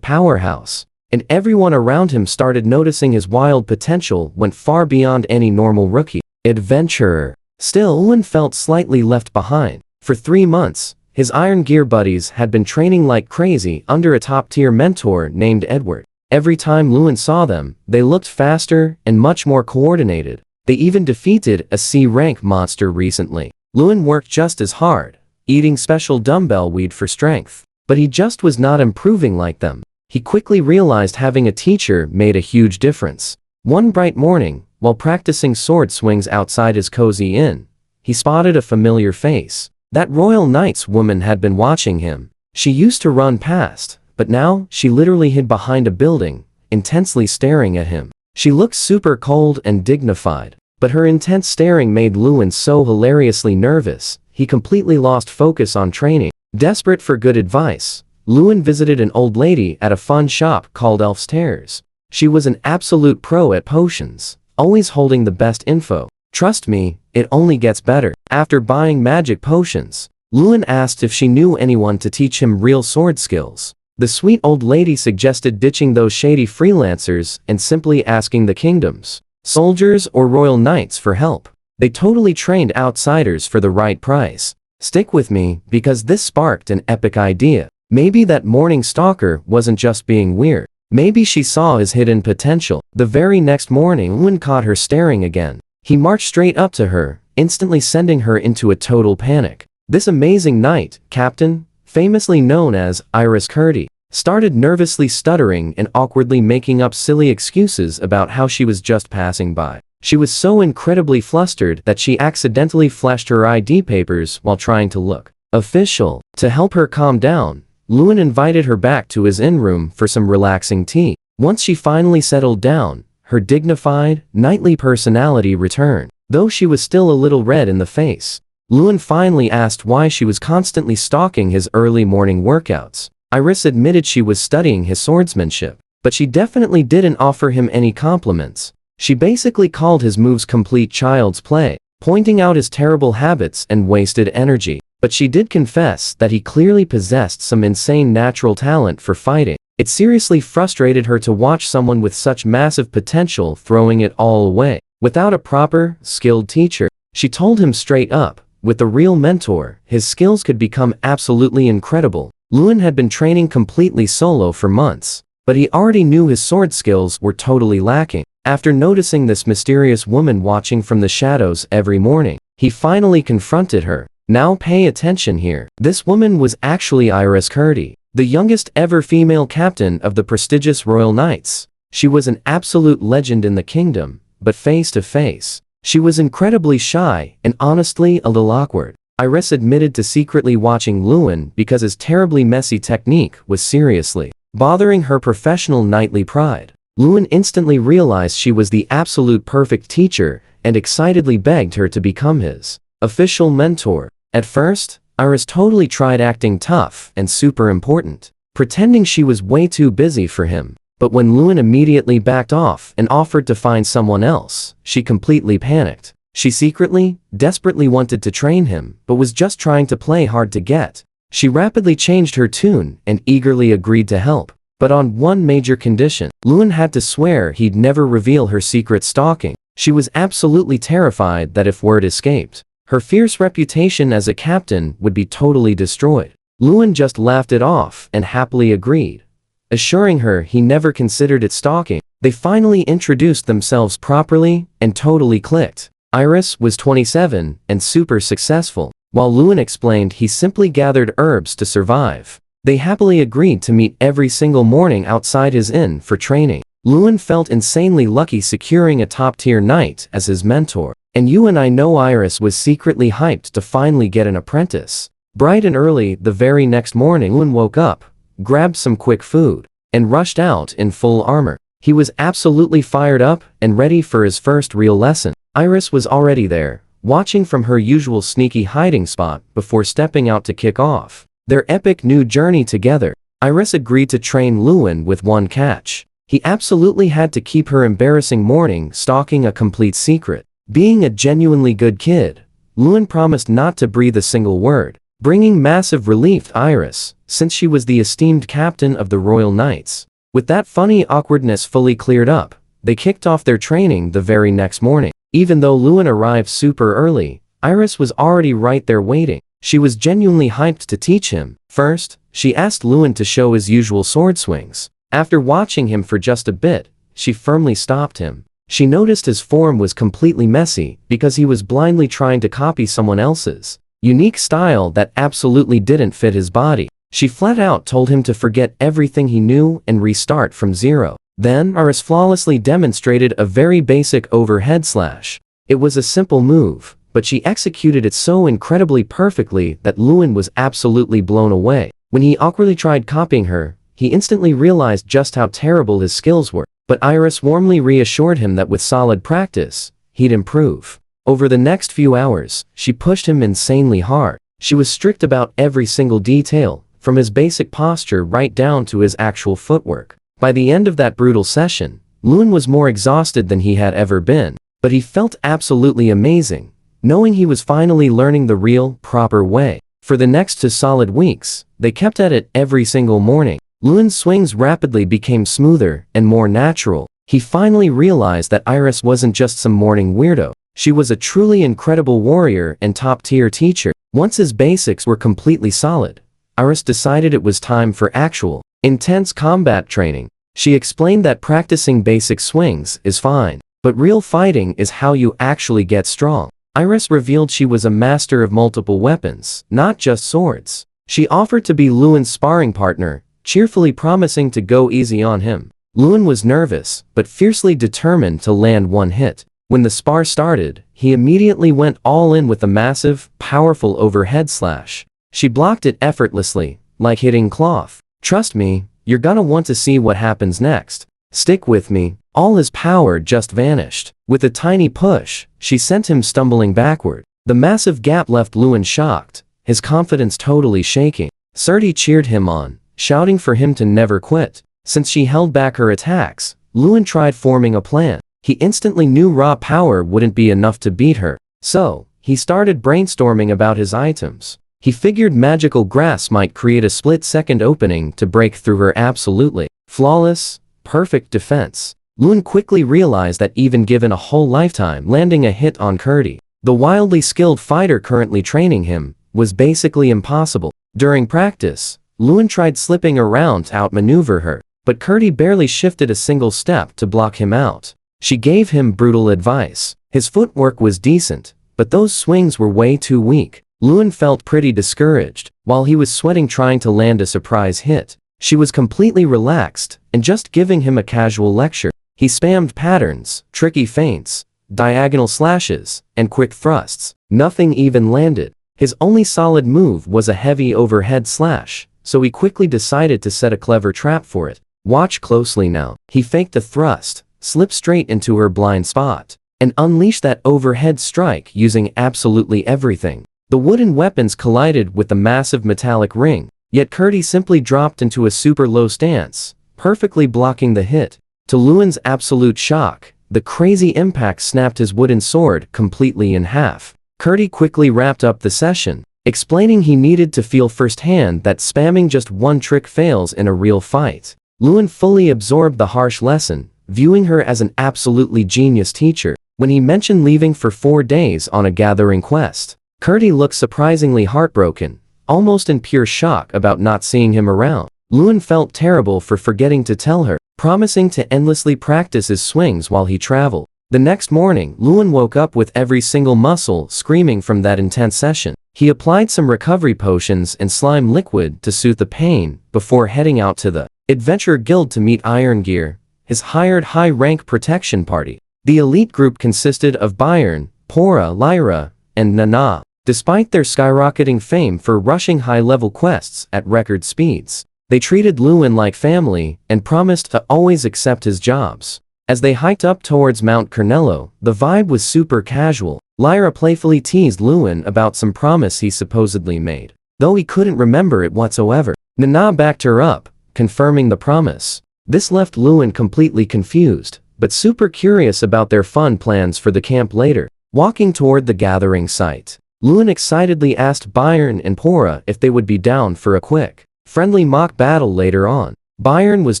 powerhouse, and everyone around him started noticing his wild potential went far beyond any normal rookie adventurer. Still, Lewin felt slightly left behind. For 3 months, his Iron Gear buddies had been training like crazy under a top-tier mentor named Edward. Every time Lewin saw them, they looked faster and much more coordinated. They even defeated a C-rank monster recently. Lewin worked just as hard, eating special dumbbell weed for strength. But he just was not improving like them. He quickly realized having a teacher made a huge difference. One bright morning, while practicing sword swings outside his cozy inn, he spotted a familiar face. That Royal Knight's woman had been watching him. She used to run past, but now she literally hid behind a building, intensely staring at him. She looked super cold and dignified, but her intense staring made Lewin so hilariously nervous, he completely lost focus on training. Desperate for good advice, Lewin visited an old lady at a fun shop called Elf's Terrors. She was an absolute pro at potions, always holding the best info. Trust me, it only gets better. After buying magic potions, Lewin asked if she knew anyone to teach him real sword skills. The sweet old lady suggested ditching those shady freelancers and simply asking the kingdoms, soldiers or royal knights for help. They totally trained outsiders for the right price. Stick with me, because this sparked an epic idea. Maybe that morning stalker wasn't just being weird. Maybe she saw his hidden potential. The very next morning, Lewin caught her staring again. He marched straight up to her, instantly sending her into a total panic. This amazing knight, Captain, famously known as Iris Curdy, started nervously stuttering and awkwardly making up silly excuses about how she was just passing by. She was so incredibly flustered that she accidentally flashed her ID papers while trying to look official. To help her calm down, Lewin invited her back to his inn room for some relaxing tea. Once she finally settled down, her dignified, knightly personality returned. Though she was still a little red in the face, Lewin finally asked why she was constantly stalking his early morning workouts. Iris admitted she was studying his swordsmanship, but she definitely didn't offer him any compliments. She basically called his moves complete child's play, pointing out his terrible habits and wasted energy. But she did confess that he clearly possessed some insane natural talent for fighting. It seriously frustrated her to watch someone with such massive potential throwing it all away. Without a proper, skilled teacher, she told him straight up, with a real mentor, his skills could become absolutely incredible. Lewin had been training completely solo for months, but he already knew his sword skills were totally lacking. After noticing this mysterious woman watching from the shadows every morning, he finally confronted her. Now pay attention here. This woman was actually Iris Curdy, the youngest ever female captain of the prestigious Royal Knights. She was an absolute legend in the kingdom, but face to face, she was incredibly shy and honestly a little awkward. Iris admitted to secretly watching Lewin because his terribly messy technique was seriously bothering her professional knightly pride. Lewin instantly realized she was the absolute perfect teacher and excitedly begged her to become his official mentor. At first, Iris totally tried acting tough and super important, pretending she was way too busy for him. But when Lewin immediately backed off and offered to find someone else, she completely panicked. She secretly, desperately wanted to train him, but was just trying to play hard to get. She rapidly changed her tune and eagerly agreed to help. But on one major condition, Lewin had to swear he'd never reveal her secret stalking. She was absolutely terrified that if word escaped, her fierce reputation as a captain would be totally destroyed. Lewin just laughed it off and happily agreed, assuring her he never considered it stalking. They finally introduced themselves properly and totally clicked. Iris was 27 and super successful, while Lewin explained he simply gathered herbs to survive. They happily agreed to meet every single morning outside his inn for training. Lewin felt insanely lucky securing a top-tier knight as his mentor. And you and I know Iris was secretly hyped to finally get an apprentice. Bright and early the very next morning, Lewin woke up, grabbed some quick food, and rushed out in full armor. He was absolutely fired up and ready for his first real lesson. Iris was already there, watching from her usual sneaky hiding spot before stepping out to kick off their epic new journey together. Iris agreed to train Lewin with one catch. He absolutely had to keep her embarrassing morning stalking a complete secret. Being a genuinely good kid, Lewin promised not to breathe a single word, bringing massive relief to Iris, since she was the esteemed captain of the Royal Knights. With that funny awkwardness fully cleared up, they kicked off their training the very next morning. Even though Lewin arrived super early, Iris was already right there waiting. She was genuinely hyped to teach him. First, she asked Lewin to show his usual sword swings. After watching him for just a bit, she firmly stopped him. She noticed his form was completely messy because he was blindly trying to copy someone else's unique style that absolutely didn't fit his body. She flat out told him to forget everything he knew and restart from zero. Then Iris flawlessly demonstrated a very basic overhead slash. It was a simple move, but she executed it so incredibly perfectly that Lewin was absolutely blown away. When he awkwardly tried copying her, he instantly realized just how terrible his skills were. But Iris warmly reassured him that with solid practice, he'd improve. Over the next few hours, she pushed him insanely hard. She was strict about every single detail, from his basic posture right down to his actual footwork. By the end of that brutal session, Lewin was more exhausted than he had ever been, but he felt absolutely amazing, knowing he was finally learning the real, proper way. For the next 2 solid weeks, they kept at it every single morning. Lewin's swings rapidly became smoother and more natural. He finally realized that Iris wasn't just some morning weirdo. She was a truly incredible warrior and top-tier teacher. Once his basics were completely solid, Iris decided it was time for actual, intense combat training. She explained that practicing basic swings is fine, but real fighting is how you actually get strong. Iris revealed she was a master of multiple weapons, not just swords. She offered to be Lewin's sparring partner, cheerfully promising to go easy on him. Lewin was nervous, but fiercely determined to land one hit. When the spar started, he immediately went all in with a massive, powerful overhead slash. She blocked it effortlessly, like hitting cloth. "Trust me, you're gonna want to see what happens next. Stick with me." All his power just vanished. With a tiny push, she sent him stumbling backward. The massive gap left Lewin shocked, his confidence totally shaking. Surti cheered him on, shouting for him to never quit. Since she held back her attacks, Lewin tried forming a plan. He instantly knew raw power wouldn't be enough to beat her. So, he started brainstorming about his items. He figured magical grass might create a split-second opening to break through her absolutely flawless, perfect defense. Lewin quickly realized that even given a whole lifetime landing a hit on Curdy, the wildly skilled fighter currently training him, was basically impossible. During practice, Lewin tried slipping around to outmaneuver her, but Curdy barely shifted a single step to block him out. She gave him brutal advice. His footwork was decent, but those swings were way too weak. Lewin felt pretty discouraged. While he was sweating trying to land a surprise hit, she was completely relaxed and just giving him a casual lecture. He spammed patterns, tricky feints, diagonal slashes, and quick thrusts. Nothing even landed. His only solid move was a heavy overhead slash, so he quickly decided to set a clever trap for it. Watch closely now. He faked a thrust, slipped straight into her blind spot, and unleashed that overhead strike using absolutely everything. The wooden weapons collided with the massive metallic ring, yet Curdy simply dropped into a super low stance, perfectly blocking the hit. To Lewin's absolute shock, the crazy impact snapped his wooden sword completely in half. Curdy quickly wrapped up the session, explaining he needed to feel firsthand that spamming just one trick fails in a real fight. Lewin fully absorbed the harsh lesson, viewing her as an absolutely genius teacher. When he mentioned leaving for 4 days on a gathering quest, Curdy looked surprisingly heartbroken, almost in pure shock about not seeing him around. Lewin felt terrible for forgetting to tell her, promising to endlessly practice his swings while he traveled. The next morning, Lewin woke up with every single muscle screaming from that intense session. He applied some recovery potions and slime liquid to soothe the pain before heading out to the Adventure Guild to meet Iron Gear, his hired high-rank protection party. The elite group consisted of Byron, Pora, Lyra, and Nana. Despite their skyrocketing fame for rushing high-level quests at record speeds, They treated Lewin like family and promised to always accept his jobs. As they hiked up towards Mount Carnello, the vibe was super casual. Lyra playfully teased Lewin about some promise he supposedly made, though he couldn't remember it whatsoever. Nana backed her up, confirming the promise. This left Lewin completely confused, but super curious about their fun plans for the camp later. Walking toward the gathering site, Lewin excitedly asked Byron and Pora if they would be down for a quick, friendly mock battle later on. Byron was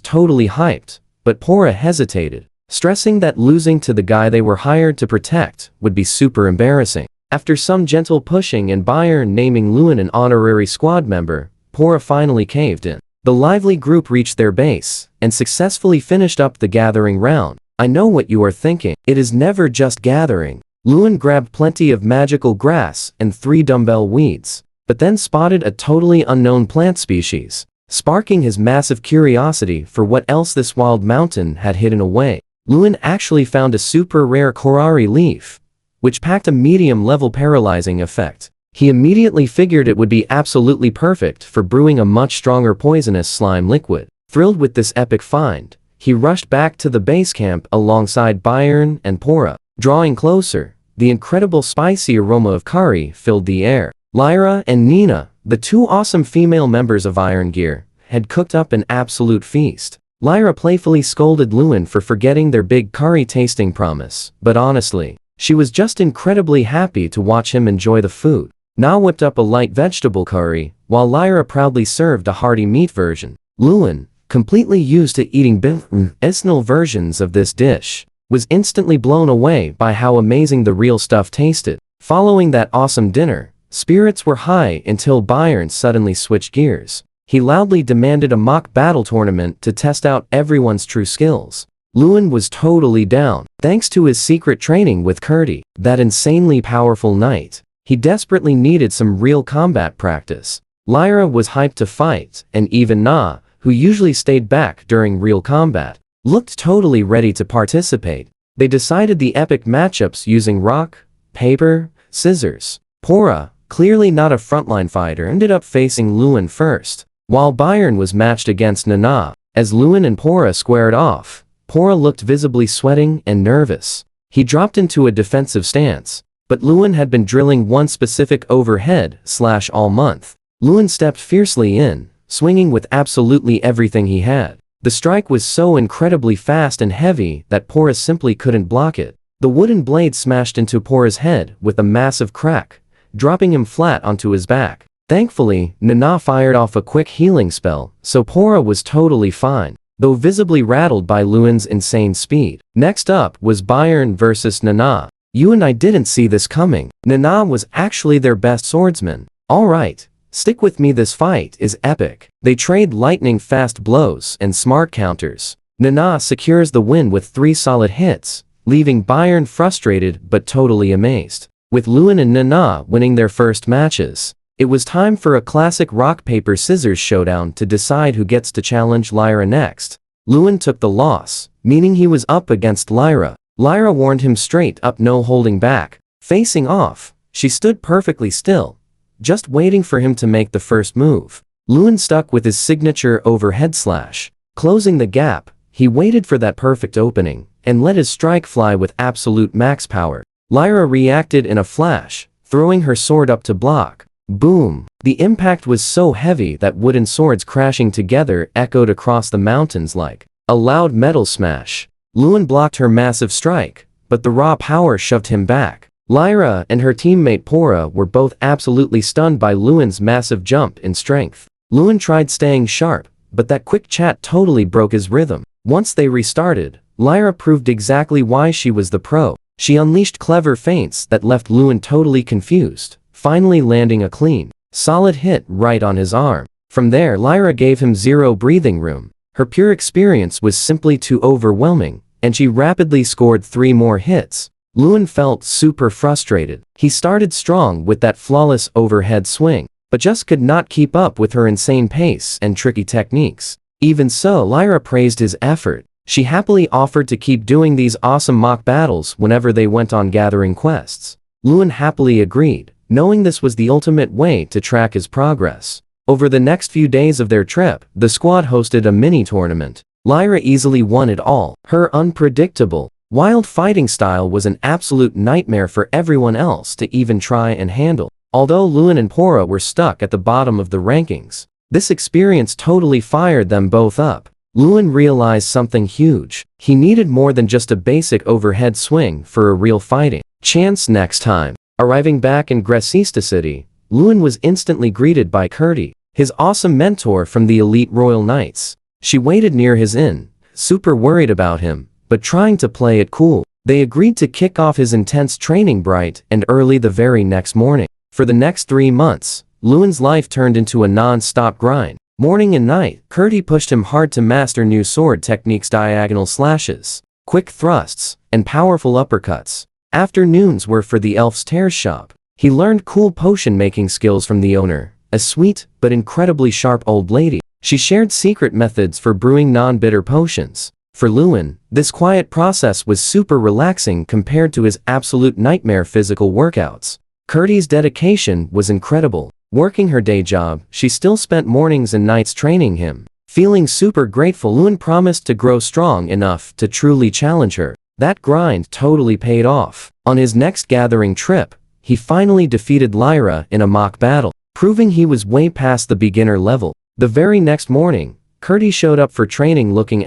totally hyped, but Pora hesitated, stressing that losing to the guy they were hired to protect would be super embarrassing. After some gentle pushing and Byron naming Lewin an honorary squad member, Pora finally caved in. The lively group reached their base and successfully finished up the gathering round. I know what you are thinking. It is never just gathering. Lewin grabbed plenty of magical grass and 3 dumbbell weeds, but then spotted a totally unknown plant species, sparking his massive curiosity for what else this wild mountain had hidden away. Lewin actually found a super rare korari leaf, which packed a medium-level paralyzing effect. He immediately figured it would be absolutely perfect for brewing a much stronger poisonous slime liquid. Thrilled with this epic find, he rushed back to the base camp alongside Byron and Pora. Drawing closer, the incredible spicy aroma of curry filled the air. Lyra and Nina, the 2 awesome female members of Iron Gear, had cooked up an absolute feast. Lyra playfully scolded Lewin for forgetting their big curry tasting promise, but honestly, she was just incredibly happy to watch him enjoy the food. Na whipped up a light vegetable curry, while Lyra proudly served a hearty meat version. Lewin, completely used to eating medicinal versions of this dish, was instantly blown away by how amazing the real stuff tasted. Following that awesome dinner, spirits were high until Byron suddenly switched gears. He loudly demanded a mock battle tournament to test out everyone's true skills. Lewin was totally down. Thanks to his secret training with Kurti, that insanely powerful knight, he desperately needed some real combat practice. Lyra was hyped to fight, and even Na, who usually stayed back during real combat, looked totally ready to participate. They decided the epic matchups using rock, paper, scissors. Pora, clearly not a frontline fighter, ended up facing Lewin first, while Byron was matched against Nana. As Lewin and Pora squared off, Pora looked visibly sweating and nervous. He dropped into a defensive stance, but Lewin had been drilling one specific overhead slash all month. Lewin stepped fiercely in, swinging with absolutely everything he had. The strike was so incredibly fast and heavy that Pora simply couldn't block it. The wooden blade smashed into Pora's head with a massive crack, dropping him flat onto his back. Thankfully, Nana fired off a quick healing spell, so Pora was totally fine, though visibly rattled by Lewin's insane speed. Next up was Byron versus Nana. You and I didn't see this coming. Nana was actually their best swordsman. Alright, stick with me, this fight is epic. They trade lightning-fast blows and smart counters. Nana secures the win with 3 solid hits, leaving Byron frustrated but totally amazed. With Lewin and Nana winning their first matches, it was time for a classic rock-paper-scissors showdown to decide who gets to challenge Lyra next. Lewin took the loss, meaning he was up against Lyra. Lyra warned him straight up, no holding back. Facing off, she stood perfectly still, just waiting for him to make the first move. Lewin stuck with his signature overhead slash. Closing the gap, he waited for that perfect opening, and let his strike fly with absolute max power. Lyra reacted in a flash, throwing her sword up to block. Boom! The impact was so heavy that wooden swords crashing together echoed across the mountains like a loud metal smash. Lewin blocked her massive strike, but the raw power shoved him back. Lyra and her teammate Pora were both absolutely stunned by Lewin's massive jump in strength. Lewin tried staying sharp, but that quick chat totally broke his rhythm. Once they restarted, Lyra proved exactly why she was the pro. She unleashed clever feints that left Lewin totally confused, finally landing a clean, solid hit right on his arm. From there, Lyra gave him zero breathing room. Her pure experience was simply too overwhelming, and she rapidly scored 3 more hits. Lewin felt super frustrated. He started strong with that flawless overhead swing, but just could not keep up with her insane pace and tricky techniques. Even so, Lyra praised his effort. She happily offered to keep doing these awesome mock battles whenever they went on gathering quests. Lewin happily agreed, knowing this was the ultimate way to track his progress. Over the next few days of their trip, the squad hosted a mini-tournament. Lyra easily won it all. Her unpredictable, wild fighting style was an absolute nightmare for everyone else to even try and handle. Although Lewin and Pora were stuck at the bottom of the rankings, this experience totally fired them both up. Lewin realized something huge. He needed more than just a basic overhead swing for a real fighting chance next time. Arriving back in Gresista City, Lewin was instantly greeted by Kurti, his awesome mentor from the elite Royal Knights. She waited near his inn, super worried about him, but trying to play it cool. They agreed to kick off his intense training bright and early the very next morning. For the next 3 months, Lewin's life turned into a non-stop grind. Morning and night, Kurti pushed him hard to master new sword techniques, diagonal slashes, quick thrusts, and powerful uppercuts. Afternoons were for the elf's tear shop. He learned cool potion-making skills from the owner, a sweet but incredibly sharp old lady. She shared secret methods for brewing non-bitter potions. For Lewin, this quiet process was super relaxing compared to his absolute nightmare physical workouts. Kurti's dedication was incredible. Working her day job, she still spent mornings and nights training him. Feeling super grateful, Lewin promised to grow strong enough to truly challenge her. That grind totally paid off. On his next gathering trip, he finally defeated Lyra in a mock battle, proving he was way past the beginner level. The very next morning, Kurti showed up for training looking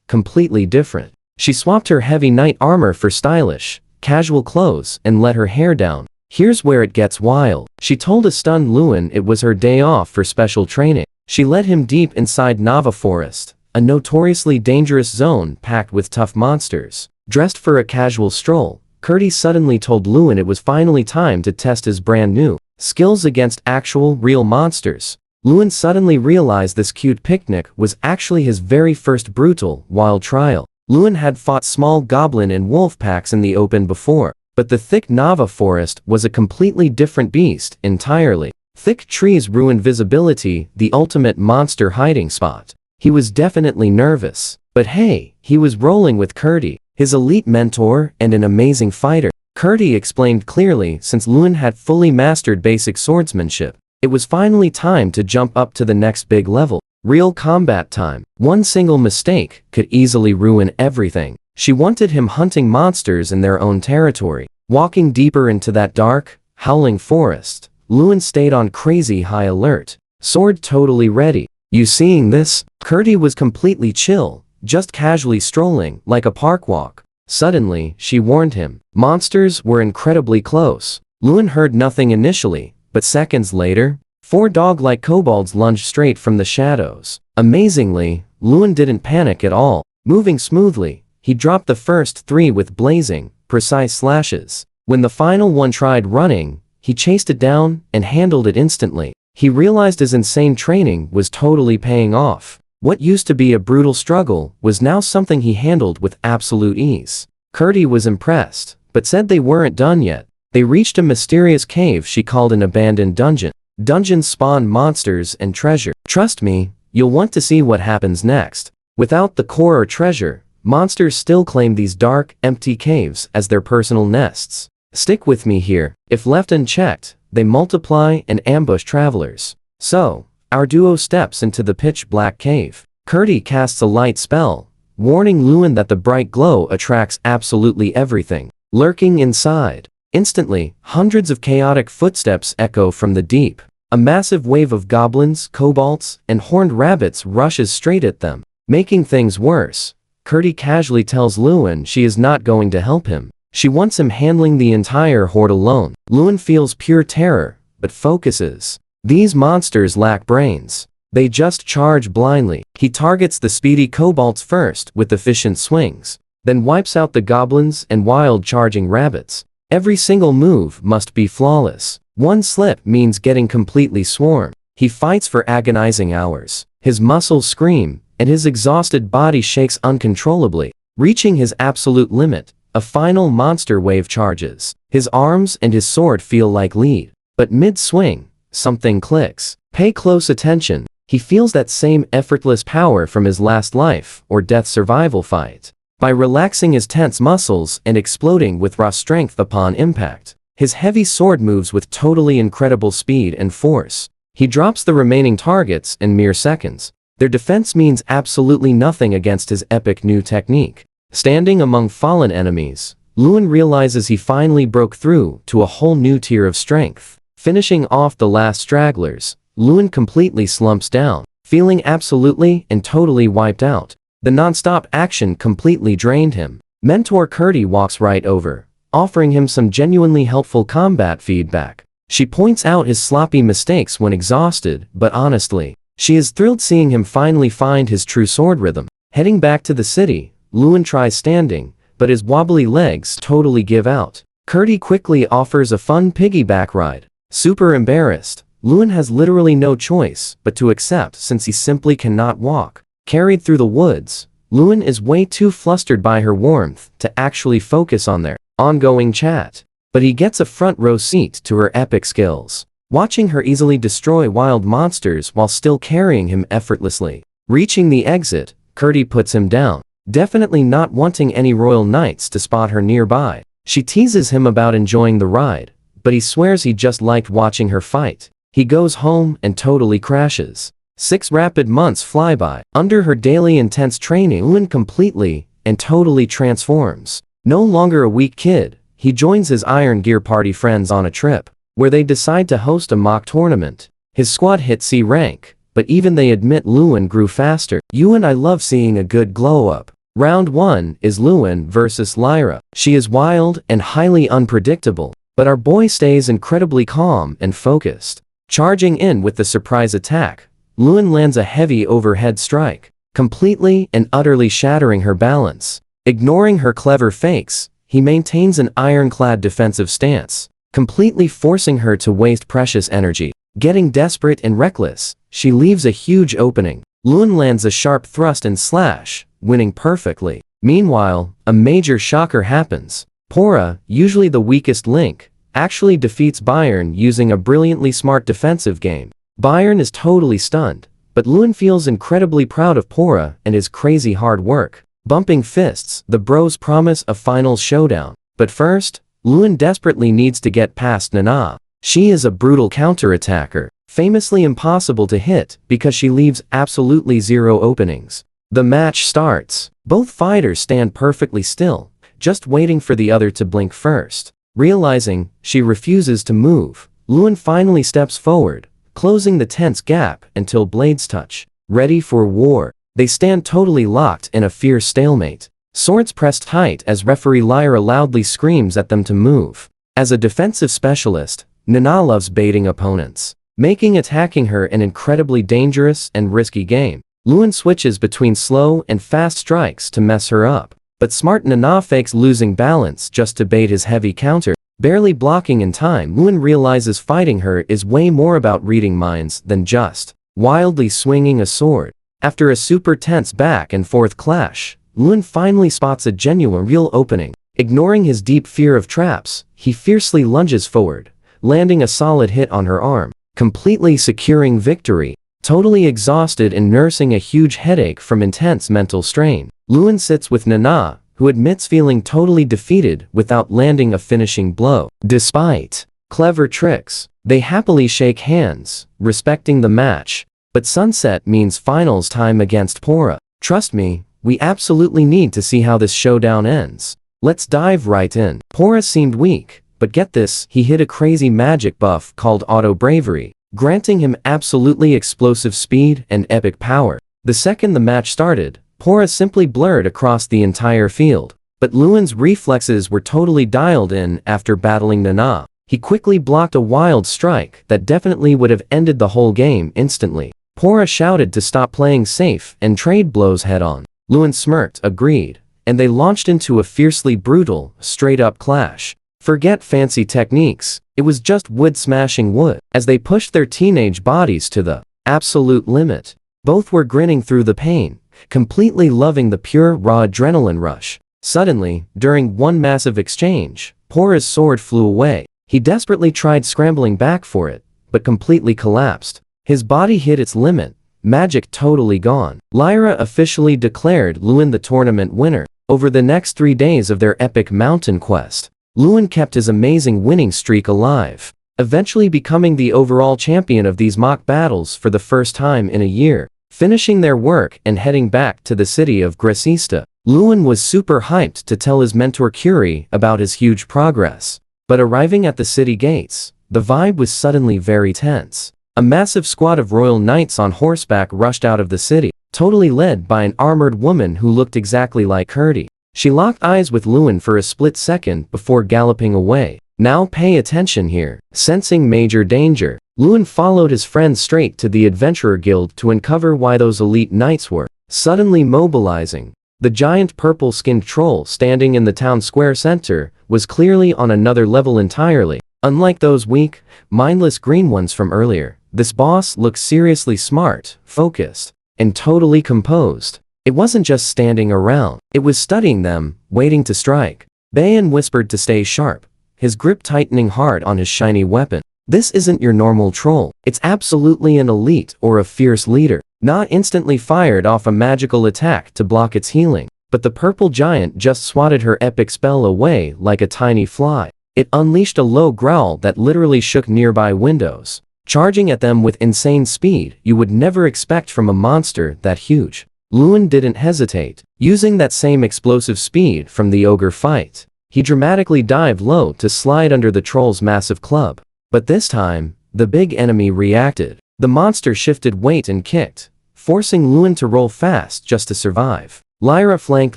completely different. She swapped her heavy knight armor for stylish, casual clothes and let her hair down. Here's where it gets wild. She told a stunned Lewin it was her day off for special training. She led him deep inside Nava Forest, a notoriously dangerous zone packed with tough monsters. Dressed for a casual stroll, Kurti suddenly told Lewin it was finally time to test his brand new skills against actual, real monsters. Lewin suddenly realized this cute picnic was actually his very first brutal, wild trial. Lewin had fought small goblin and wolf packs in the open before, but the thick Nava Forest was a completely different beast entirely. Thick trees ruined visibility, the ultimate monster hiding spot. He was definitely nervous. But hey, he was rolling with Kurti, his elite mentor and an amazing fighter. Kurti explained clearly since Lewin had fully mastered basic swordsmanship, it was finally time to jump up to the next big level. Real combat time. One single mistake could easily ruin everything. She wanted him hunting monsters in their own territory. Walking deeper into that dark, howling forest, Lewin stayed on crazy high alert, sword totally ready. You seeing this? Kurti was completely chill, just casually strolling like a park walk. Suddenly, she warned him. Monsters were incredibly close. Lewin heard nothing initially, but seconds later, 4 dog-like kobolds lunged straight from the shadows. Amazingly, Lewin didn't panic at all. Moving smoothly, he dropped the first 3 with blazing, precise slashes. When the final one tried running, he chased it down and handled it instantly. He realized his insane training was totally paying off. What used to be a brutal struggle was now something he handled with absolute ease. Kurti was impressed, but said they weren't done yet. They reached a mysterious cave she called an abandoned dungeon. Dungeons spawn monsters and treasure. Trust me, you'll want to see what happens next. Without the core or treasure, monsters still claim these dark, empty caves as their personal nests. Stick with me here. If left unchecked, they multiply and ambush travelers. So, our duo steps into the pitch-black cave. Kurti casts a light spell, warning Lewin that the bright glow attracts absolutely everything lurking inside. Instantly, hundreds of chaotic footsteps echo from the deep. A massive wave of goblins, kobolds, and horned rabbits rushes straight at them. Making things worse, Kurti casually tells Lewin she is not going to help him. She wants him handling the entire horde alone. Lewin feels pure terror, but focuses. These monsters lack brains. They just charge blindly. He targets the speedy kobolds first with efficient swings, then wipes out the goblins and wild charging rabbits. Every single move must be flawless. One slip means getting completely swarmed. He fights for agonizing hours. His muscles scream, and his exhausted body shakes uncontrollably. Reaching his absolute limit, a final monster wave charges. His arms and his sword feel like lead. But mid-swing, something clicks. Pay close attention. He feels that same effortless power from his last life or death survival fight. By relaxing his tense muscles and exploding with raw strength upon impact, his heavy sword moves with totally incredible speed and force. He drops the remaining targets in mere seconds. Their defense means absolutely nothing against his epic new technique. Standing among fallen enemies, Lewin realizes he finally broke through to a whole new tier of strength. Finishing off the last stragglers, Lewin completely slumps down, feeling absolutely and totally wiped out. The non-stop action completely drained him. Mentor Curdy walks right over, offering him some genuinely helpful combat feedback. She points out his sloppy mistakes when exhausted, but honestly, she is thrilled seeing him finally find his true sword rhythm. Heading back to the city, Lewin tries standing, but his wobbly legs totally give out. Curdy quickly offers a fun piggyback ride. Super embarrassed, Lewin has literally no choice but to accept since he simply cannot walk. Carried through the woods, Lewin is way too flustered by her warmth to actually focus on their ongoing chat. But he gets a front row seat to her epic skills, watching her easily destroy wild monsters while still carrying him effortlessly. Reaching the exit, Curdy puts him down, definitely not wanting any royal knights to spot her nearby. She teases him about enjoying the ride, but he swears he just liked watching her fight. He goes home and totally crashes. 6 rapid months fly by. Under her daily intense training, Lewin completely and totally transforms. No longer a weak kid, he joins his Iron Gear party friends on a trip, where they decide to host a mock tournament. His squad hit C rank, but even they admit Lewin grew faster. You and I love seeing a good glow up. Round 1 is Lewin versus Lyra. She is wild and highly unpredictable, but our boy stays incredibly calm and focused. Charging in with the surprise attack, Lewin lands a heavy overhead strike, completely and utterly shattering her balance. Ignoring her clever fakes, he maintains an ironclad defensive stance, completely forcing her to waste precious energy. Getting desperate and reckless, she leaves a huge opening. Lewin lands a sharp thrust and slash, winning perfectly. Meanwhile, a major shocker happens. Pora, usually the weakest link, actually defeats Bayern using a brilliantly smart defensive game. Bayern is totally stunned, but Lewin feels incredibly proud of Pora and his crazy hard work. Bumping fists, the bros promise a final showdown. But first, Lewin desperately needs to get past Nana. She is a brutal counterattacker, famously impossible to hit because she leaves absolutely zero openings. The match starts. Both fighters stand perfectly still, just waiting for the other to blink first. Realizing she refuses to move, Lewin finally steps forward, closing the tense gap until blades touch. Ready for war. They stand totally locked in a fierce stalemate. Swords pressed tight as referee Lyra loudly screams at them to move. As a defensive specialist, Nana loves baiting opponents, making attacking her an incredibly dangerous and risky game. Lewin switches between slow and fast strikes to mess her up, but smart Nana fakes losing balance just to bait his heavy counter. Barely blocking in time, Lewin realizes fighting her is way more about reading minds than just wildly swinging a sword. After a super tense back and forth clash, Lewin finally spots a genuine real opening. Ignoring his deep fear of traps, he fiercely lunges forward, landing a solid hit on her arm, completely securing victory. Totally exhausted and nursing a huge headache from intense mental strain, Lewin sits with Nana, who admits feeling totally defeated without landing a finishing blow. Despite clever tricks, they happily shake hands, respecting the match. But sunset means finals time against Pora. Trust me, we absolutely need to see how this showdown ends. Let's dive right in. Pora seemed weak, but get this, he hit a crazy magic buff called Auto Bravery, granting him absolutely explosive speed and epic power. The second the match started, Pora simply blurred across the entire field. But Lewin's reflexes were totally dialed in after battling Nana. He quickly blocked a wild strike that definitely would have ended the whole game instantly. Pora shouted to stop playing safe and trade blows head-on. Lewin smirked, agreed, and they launched into a fiercely brutal, straight-up clash. Forget fancy techniques, it was just wood smashing wood. As they pushed their teenage bodies to the absolute limit, both were grinning through the pain, completely loving the pure, raw adrenaline rush. Suddenly, during one massive exchange, Pora's sword flew away. He desperately tried scrambling back for it, but completely collapsed. His body hit its limit, magic totally gone. Lyra officially declared Lewin the tournament winner. Over the next 3 days of their epic mountain quest, Lewin kept his amazing winning streak alive. eventually becoming the overall champion of these mock battles for the first time in a year. Finishing their work and heading back to the city of Gresista, Lewin was super hyped to tell his mentor Curie about his huge progress. But arriving at the city gates, the vibe was suddenly very tense. A massive squad of royal knights on horseback rushed out of the city, totally led by an armored woman who looked exactly like Curdy. She locked eyes with Lewin for a split second before galloping away. Now pay attention here. Sensing major danger, Lewin followed his friend straight to the Adventurer Guild to uncover why those elite knights were suddenly mobilizing. The giant purple-skinned troll standing in the town square center was clearly on another level entirely. Unlike those weak, mindless green ones from earlier, this boss looked seriously smart, focused, and totally composed. It wasn't just standing around, it was studying them, waiting to strike. Bayan whispered to stay sharp, his grip tightening hard on his shiny weapon. This isn't your normal troll. It's absolutely an elite or a fierce leader. Not instantly fired off a magical attack to block its healing, but the purple giant just swatted her epic spell away like a tiny fly. It unleashed a low growl that literally shook nearby windows, charging at them with insane speed you would never expect from a monster that huge. Lewin didn't hesitate. Using that same explosive speed from the ogre fight, he dramatically dived low to slide under the troll's massive club. But this time, the big enemy reacted. The monster shifted weight and kicked, forcing Lewin to roll fast just to survive. Lyra flanked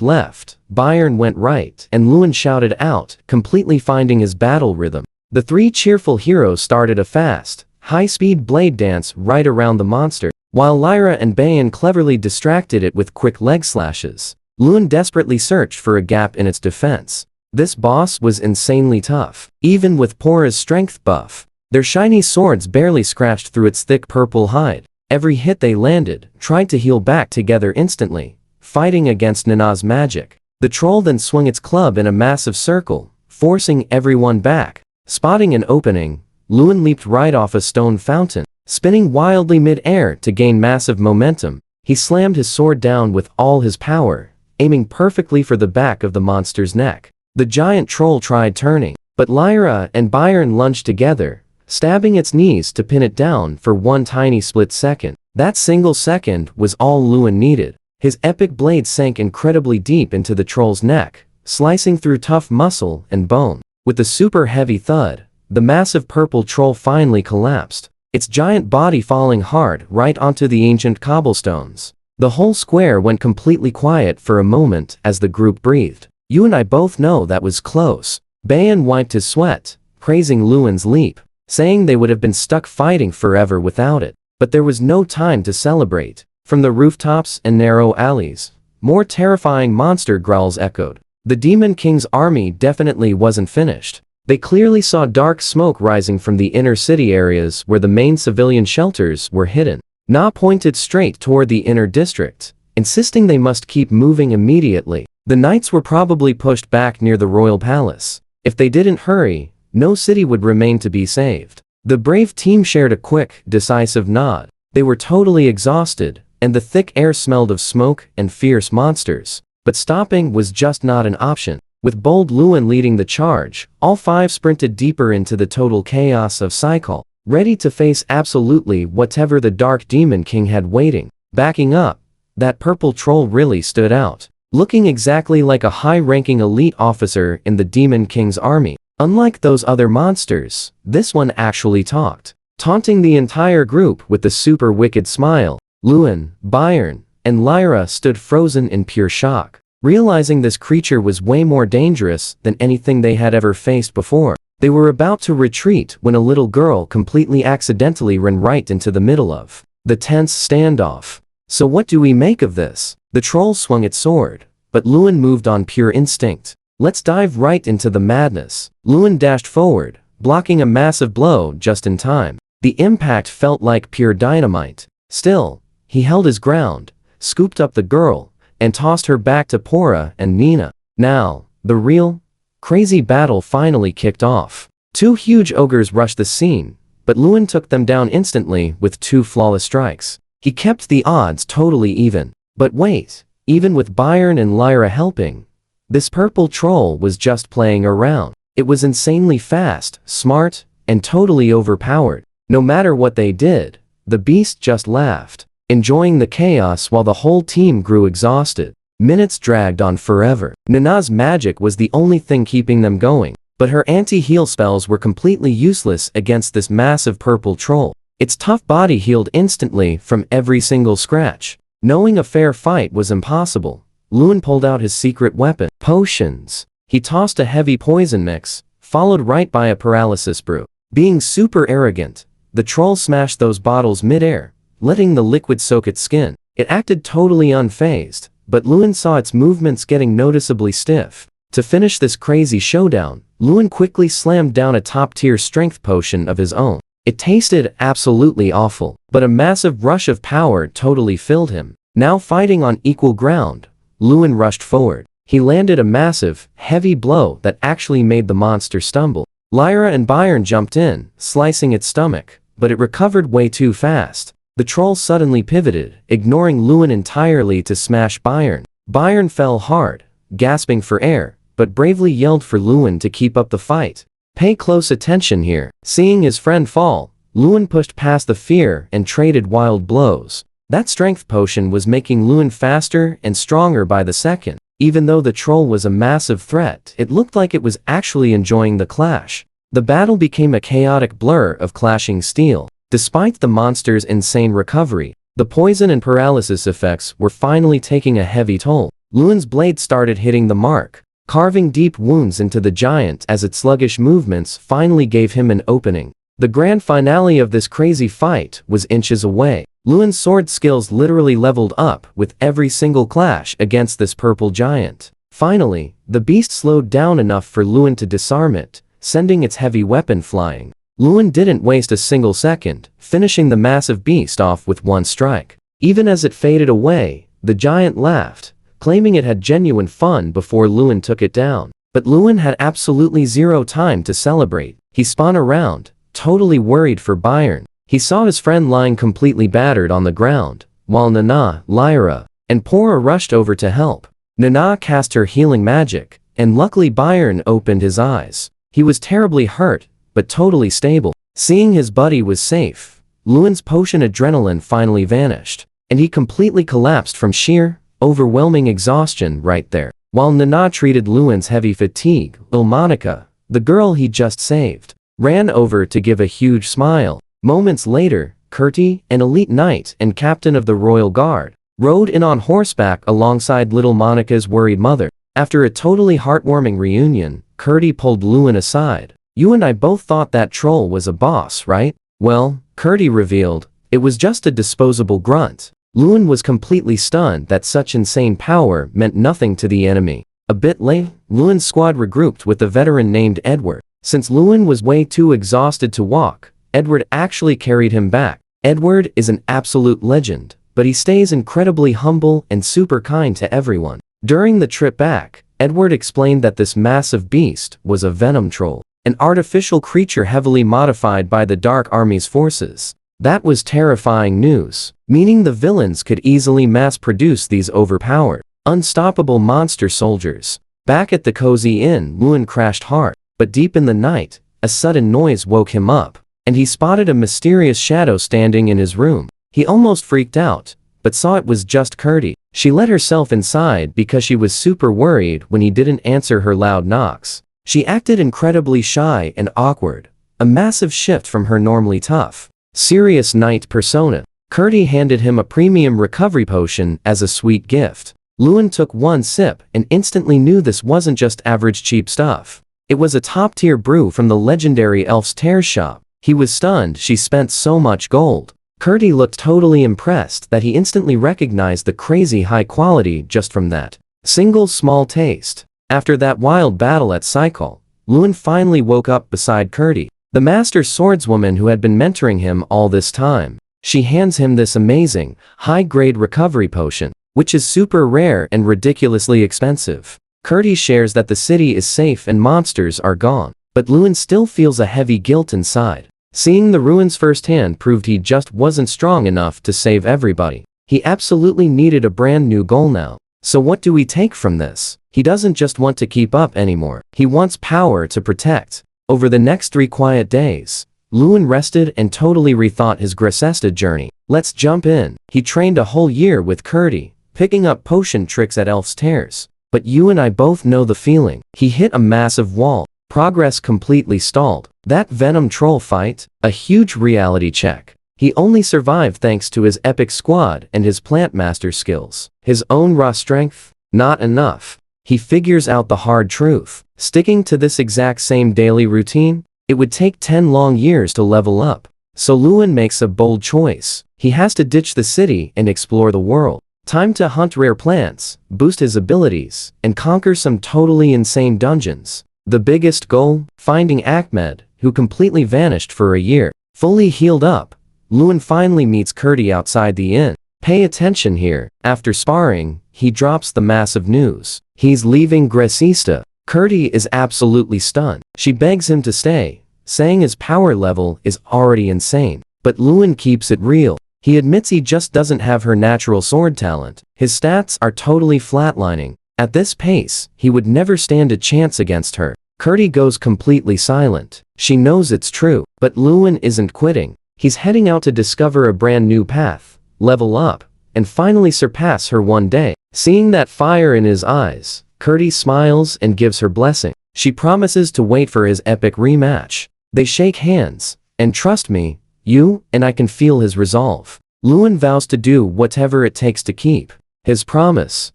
left, Bayern went right, and Lewin shouted out, completely finding his battle rhythm. The three cheerful heroes started a fast, high-speed blade dance right around the monster, while Lyra and Bayan cleverly distracted it with quick leg slashes. Lewin desperately searched for a gap in its defense. This boss was insanely tough, even with Pora's strength buff. Their shiny swords barely scratched through its thick purple hide. Every hit they landed tried to heal back together instantly, fighting against Nana's magic. The troll then swung its club in a massive circle, forcing everyone back. Spotting an opening, Lewin leaped right off a stone fountain, spinning wildly mid-air to gain massive momentum. He slammed his sword down with all his power, aiming perfectly for the back of the monster's neck. The giant troll tried turning, but Lyra and Bayern lunged together, stabbing its knees to pin it down for one tiny split second. That single second was all Lewin needed. His epic blade sank incredibly deep into the troll's neck, slicing through tough muscle and bone. With a super heavy thud, the massive purple troll finally collapsed, its giant body falling hard right onto the ancient cobblestones. The whole square went completely quiet for a moment as the group breathed. You and I both know that was close. Bayan wiped his sweat, praising Lewin's leap, saying they would have been stuck fighting forever without it. But there was no time to celebrate. From the rooftops and narrow alleys, more terrifying monster growls echoed. The Demon King's army definitely wasn't finished. They clearly saw dark smoke rising from the inner city areas where the main civilian shelters were hidden. Na pointed straight toward the inner district, insisting they must keep moving immediately. The knights were probably pushed back near the royal palace. If they didn't hurry, no city would remain to be saved. The brave team shared a quick, decisive nod. They were totally exhausted, and the thick air smelled of smoke and fierce monsters. But stopping was just not an option. With bold Lewin leading the charge, all five sprinted deeper into the total chaos of Cycle, ready to face absolutely whatever the Dark Demon King had waiting. Backing up, that purple troll really stood out. Looking exactly like a high-ranking elite officer in the Demon King's army. Unlike those other monsters, this one actually talked, taunting the entire group with the super wicked smile. Lewin, Bayern, and Lyra stood frozen in pure shock, realizing this creature was way more dangerous than anything they had ever faced before. They were about to retreat when a little girl completely accidentally ran right into the middle of the tense standoff. So what do we make of this? The troll swung its sword, but Lewin moved on pure instinct. Let's dive right into the madness. Lewin dashed forward, blocking a massive blow just in time. The impact felt like pure dynamite. Still, he held his ground, scooped up the girl, and tossed her back to Pora and Nina. Now, the real, crazy battle finally kicked off. Two huge ogres rushed the scene, but Lewin took them down instantly with two flawless strikes. He kept the odds totally even. But wait, even with Bayern and Lyra helping, this purple troll was just playing around. It was insanely fast, smart, and totally overpowered. No matter what they did, the beast just laughed, enjoying the chaos while the whole team grew exhausted. Minutes dragged on forever. Nana's magic was the only thing keeping them going, but her anti-heal spells were completely useless against this massive purple troll. Its tough body healed instantly from every single scratch. Knowing a fair fight was impossible, Lewin pulled out his secret weapon, potions. He tossed a heavy poison mix, followed right by a paralysis brew. Being super arrogant, the troll smashed those bottles mid-air, letting the liquid soak its skin. It acted totally unfazed, but Lewin saw its movements getting noticeably stiff. To finish this crazy showdown, Lewin quickly slammed down a top-tier strength potion of his own. It tasted absolutely awful, but a massive rush of power totally filled him. Now fighting on equal ground, Lewin rushed forward. He landed a massive, heavy blow that actually made the monster stumble. Lyra and Byron jumped in, slicing its stomach, but it recovered way too fast. The troll suddenly pivoted, ignoring Lewin entirely to smash Byron. Byron fell hard, gasping for air, but bravely yelled for Lewin to keep up the fight. Pay close attention here. Seeing his friend fall, Lewin pushed past the fear and traded wild blows. That strength potion was making Lewin faster and stronger by the second. Even though the troll was a massive threat, it looked like it was actually enjoying the clash. The battle became a chaotic blur of clashing steel. Despite the monster's insane recovery, the poison and paralysis effects were finally taking a heavy toll. Lewin's blade started hitting the mark, carving deep wounds into the giant as its sluggish movements finally gave him an opening. The grand finale of this crazy fight was inches away. Lewin's sword skills literally leveled up with every single clash against this purple giant. Finally, the beast slowed down enough for Lewin to disarm it, sending its heavy weapon flying. Lewin didn't waste a single second, finishing the massive beast off with one strike. Even as it faded away, the giant laughed, claiming it had genuine fun before Lewin took it down. But Lewin had absolutely zero time to celebrate. He spun around, totally worried for Byron. He saw his friend lying completely battered on the ground, while Nana, Lyra, and Pora rushed over to help. Nana cast her healing magic, and luckily Byron opened his eyes. He was terribly hurt, but totally stable. Seeing his buddy was safe, Lewin's potion adrenaline finally vanished, and he completely collapsed from sheer, overwhelming exhaustion right there. While Nana treated Lewin's heavy fatigue, Monica, the girl he just saved, ran over to give a huge smile. Moments later, Kurti, an elite knight and captain of the Royal Guard, rode in on horseback alongside little Monica's worried mother. After a totally heartwarming reunion, Kurti pulled Lewin aside. "You and I both thought that troll was a boss, right?" "Well," Kurti revealed, "it was just a disposable grunt." Lewin was completely stunned that such insane power meant nothing to the enemy. A bit late, Lewin's squad regrouped with a veteran named Edward. Since Lewin was way too exhausted to walk, Edward actually carried him back. Edward is an absolute legend, but he stays incredibly humble and super kind to everyone. During the trip back, Edward explained that this massive beast was a venom troll, an artificial creature heavily modified by the Dark Army's forces. That was terrifying news, meaning the villains could easily mass-produce these overpowered, unstoppable monster soldiers. Back at the cozy inn, Lewin crashed hard, but deep in the night, a sudden noise woke him up, and he spotted a mysterious shadow standing in his room. He almost freaked out, but saw it was just Kurti. She let herself inside because she was super worried when he didn't answer her loud knocks. She acted incredibly shy and awkward, a massive shift from her normally tough, serious knight persona. Kurti handed him a premium recovery potion as a sweet gift. Lewin took one sip and instantly knew this wasn't just average cheap stuff. It was a top-tier brew from the legendary Elf's Tear shop. He was stunned she spent so much gold. Kurti looked totally impressed that he instantly recognized the crazy high quality just from that single small taste. After that wild battle at Saikal, Lewin finally woke up beside Kurti, the master swordswoman who had been mentoring him all this time. She hands him this amazing, high-grade recovery potion, which is super rare and ridiculously expensive. Kurti shares that the city is safe and monsters are gone, but Lewin still feels a heavy guilt inside. Seeing the ruins firsthand proved he just wasn't strong enough to save everybody. He absolutely needed a brand new goal now. So what do we take from this? He doesn't just want to keep up anymore. He wants power to protect. Over the next 3 quiet days, Lewin rested and totally rethought his Gresesta journey. Let's jump in. He trained a whole year with Kurti, picking up potion tricks at Elf's Tears. But you and I both know the feeling. He hit a massive wall. Progress completely stalled. That Venom troll fight, a huge reality check. He only survived thanks to his epic squad and his plant master skills. His own raw strength, not enough. He figures out the hard truth. Sticking to this exact same daily routine, it would take 10 long years to level up. So Lewin makes a bold choice. He has to ditch the city and explore the world. Time to hunt rare plants, boost his abilities, and conquer some totally insane dungeons. The biggest goal? Finding Ahmed, who completely vanished for a year. Fully healed up, Lewin finally meets Kurti outside the inn. Pay attention here. After sparring, he drops the massive news. He's leaving Gresista. Kurti is absolutely stunned. She begs him to stay, saying his power level is already insane. But Lewin keeps it real. He admits he just doesn't have her natural sword talent. His stats are totally flatlining. At this pace, he would never stand a chance against her. Kurti goes completely silent. She knows it's true, but Lewin isn't quitting. He's heading out to discover a brand new path, level up, and finally surpass her one day. Seeing that fire in his eyes, Kurti smiles and gives her blessing. She promises to wait for his epic rematch. They shake hands, and trust me, you and I can feel his resolve. Lewin vows to do whatever it takes to keep his promise.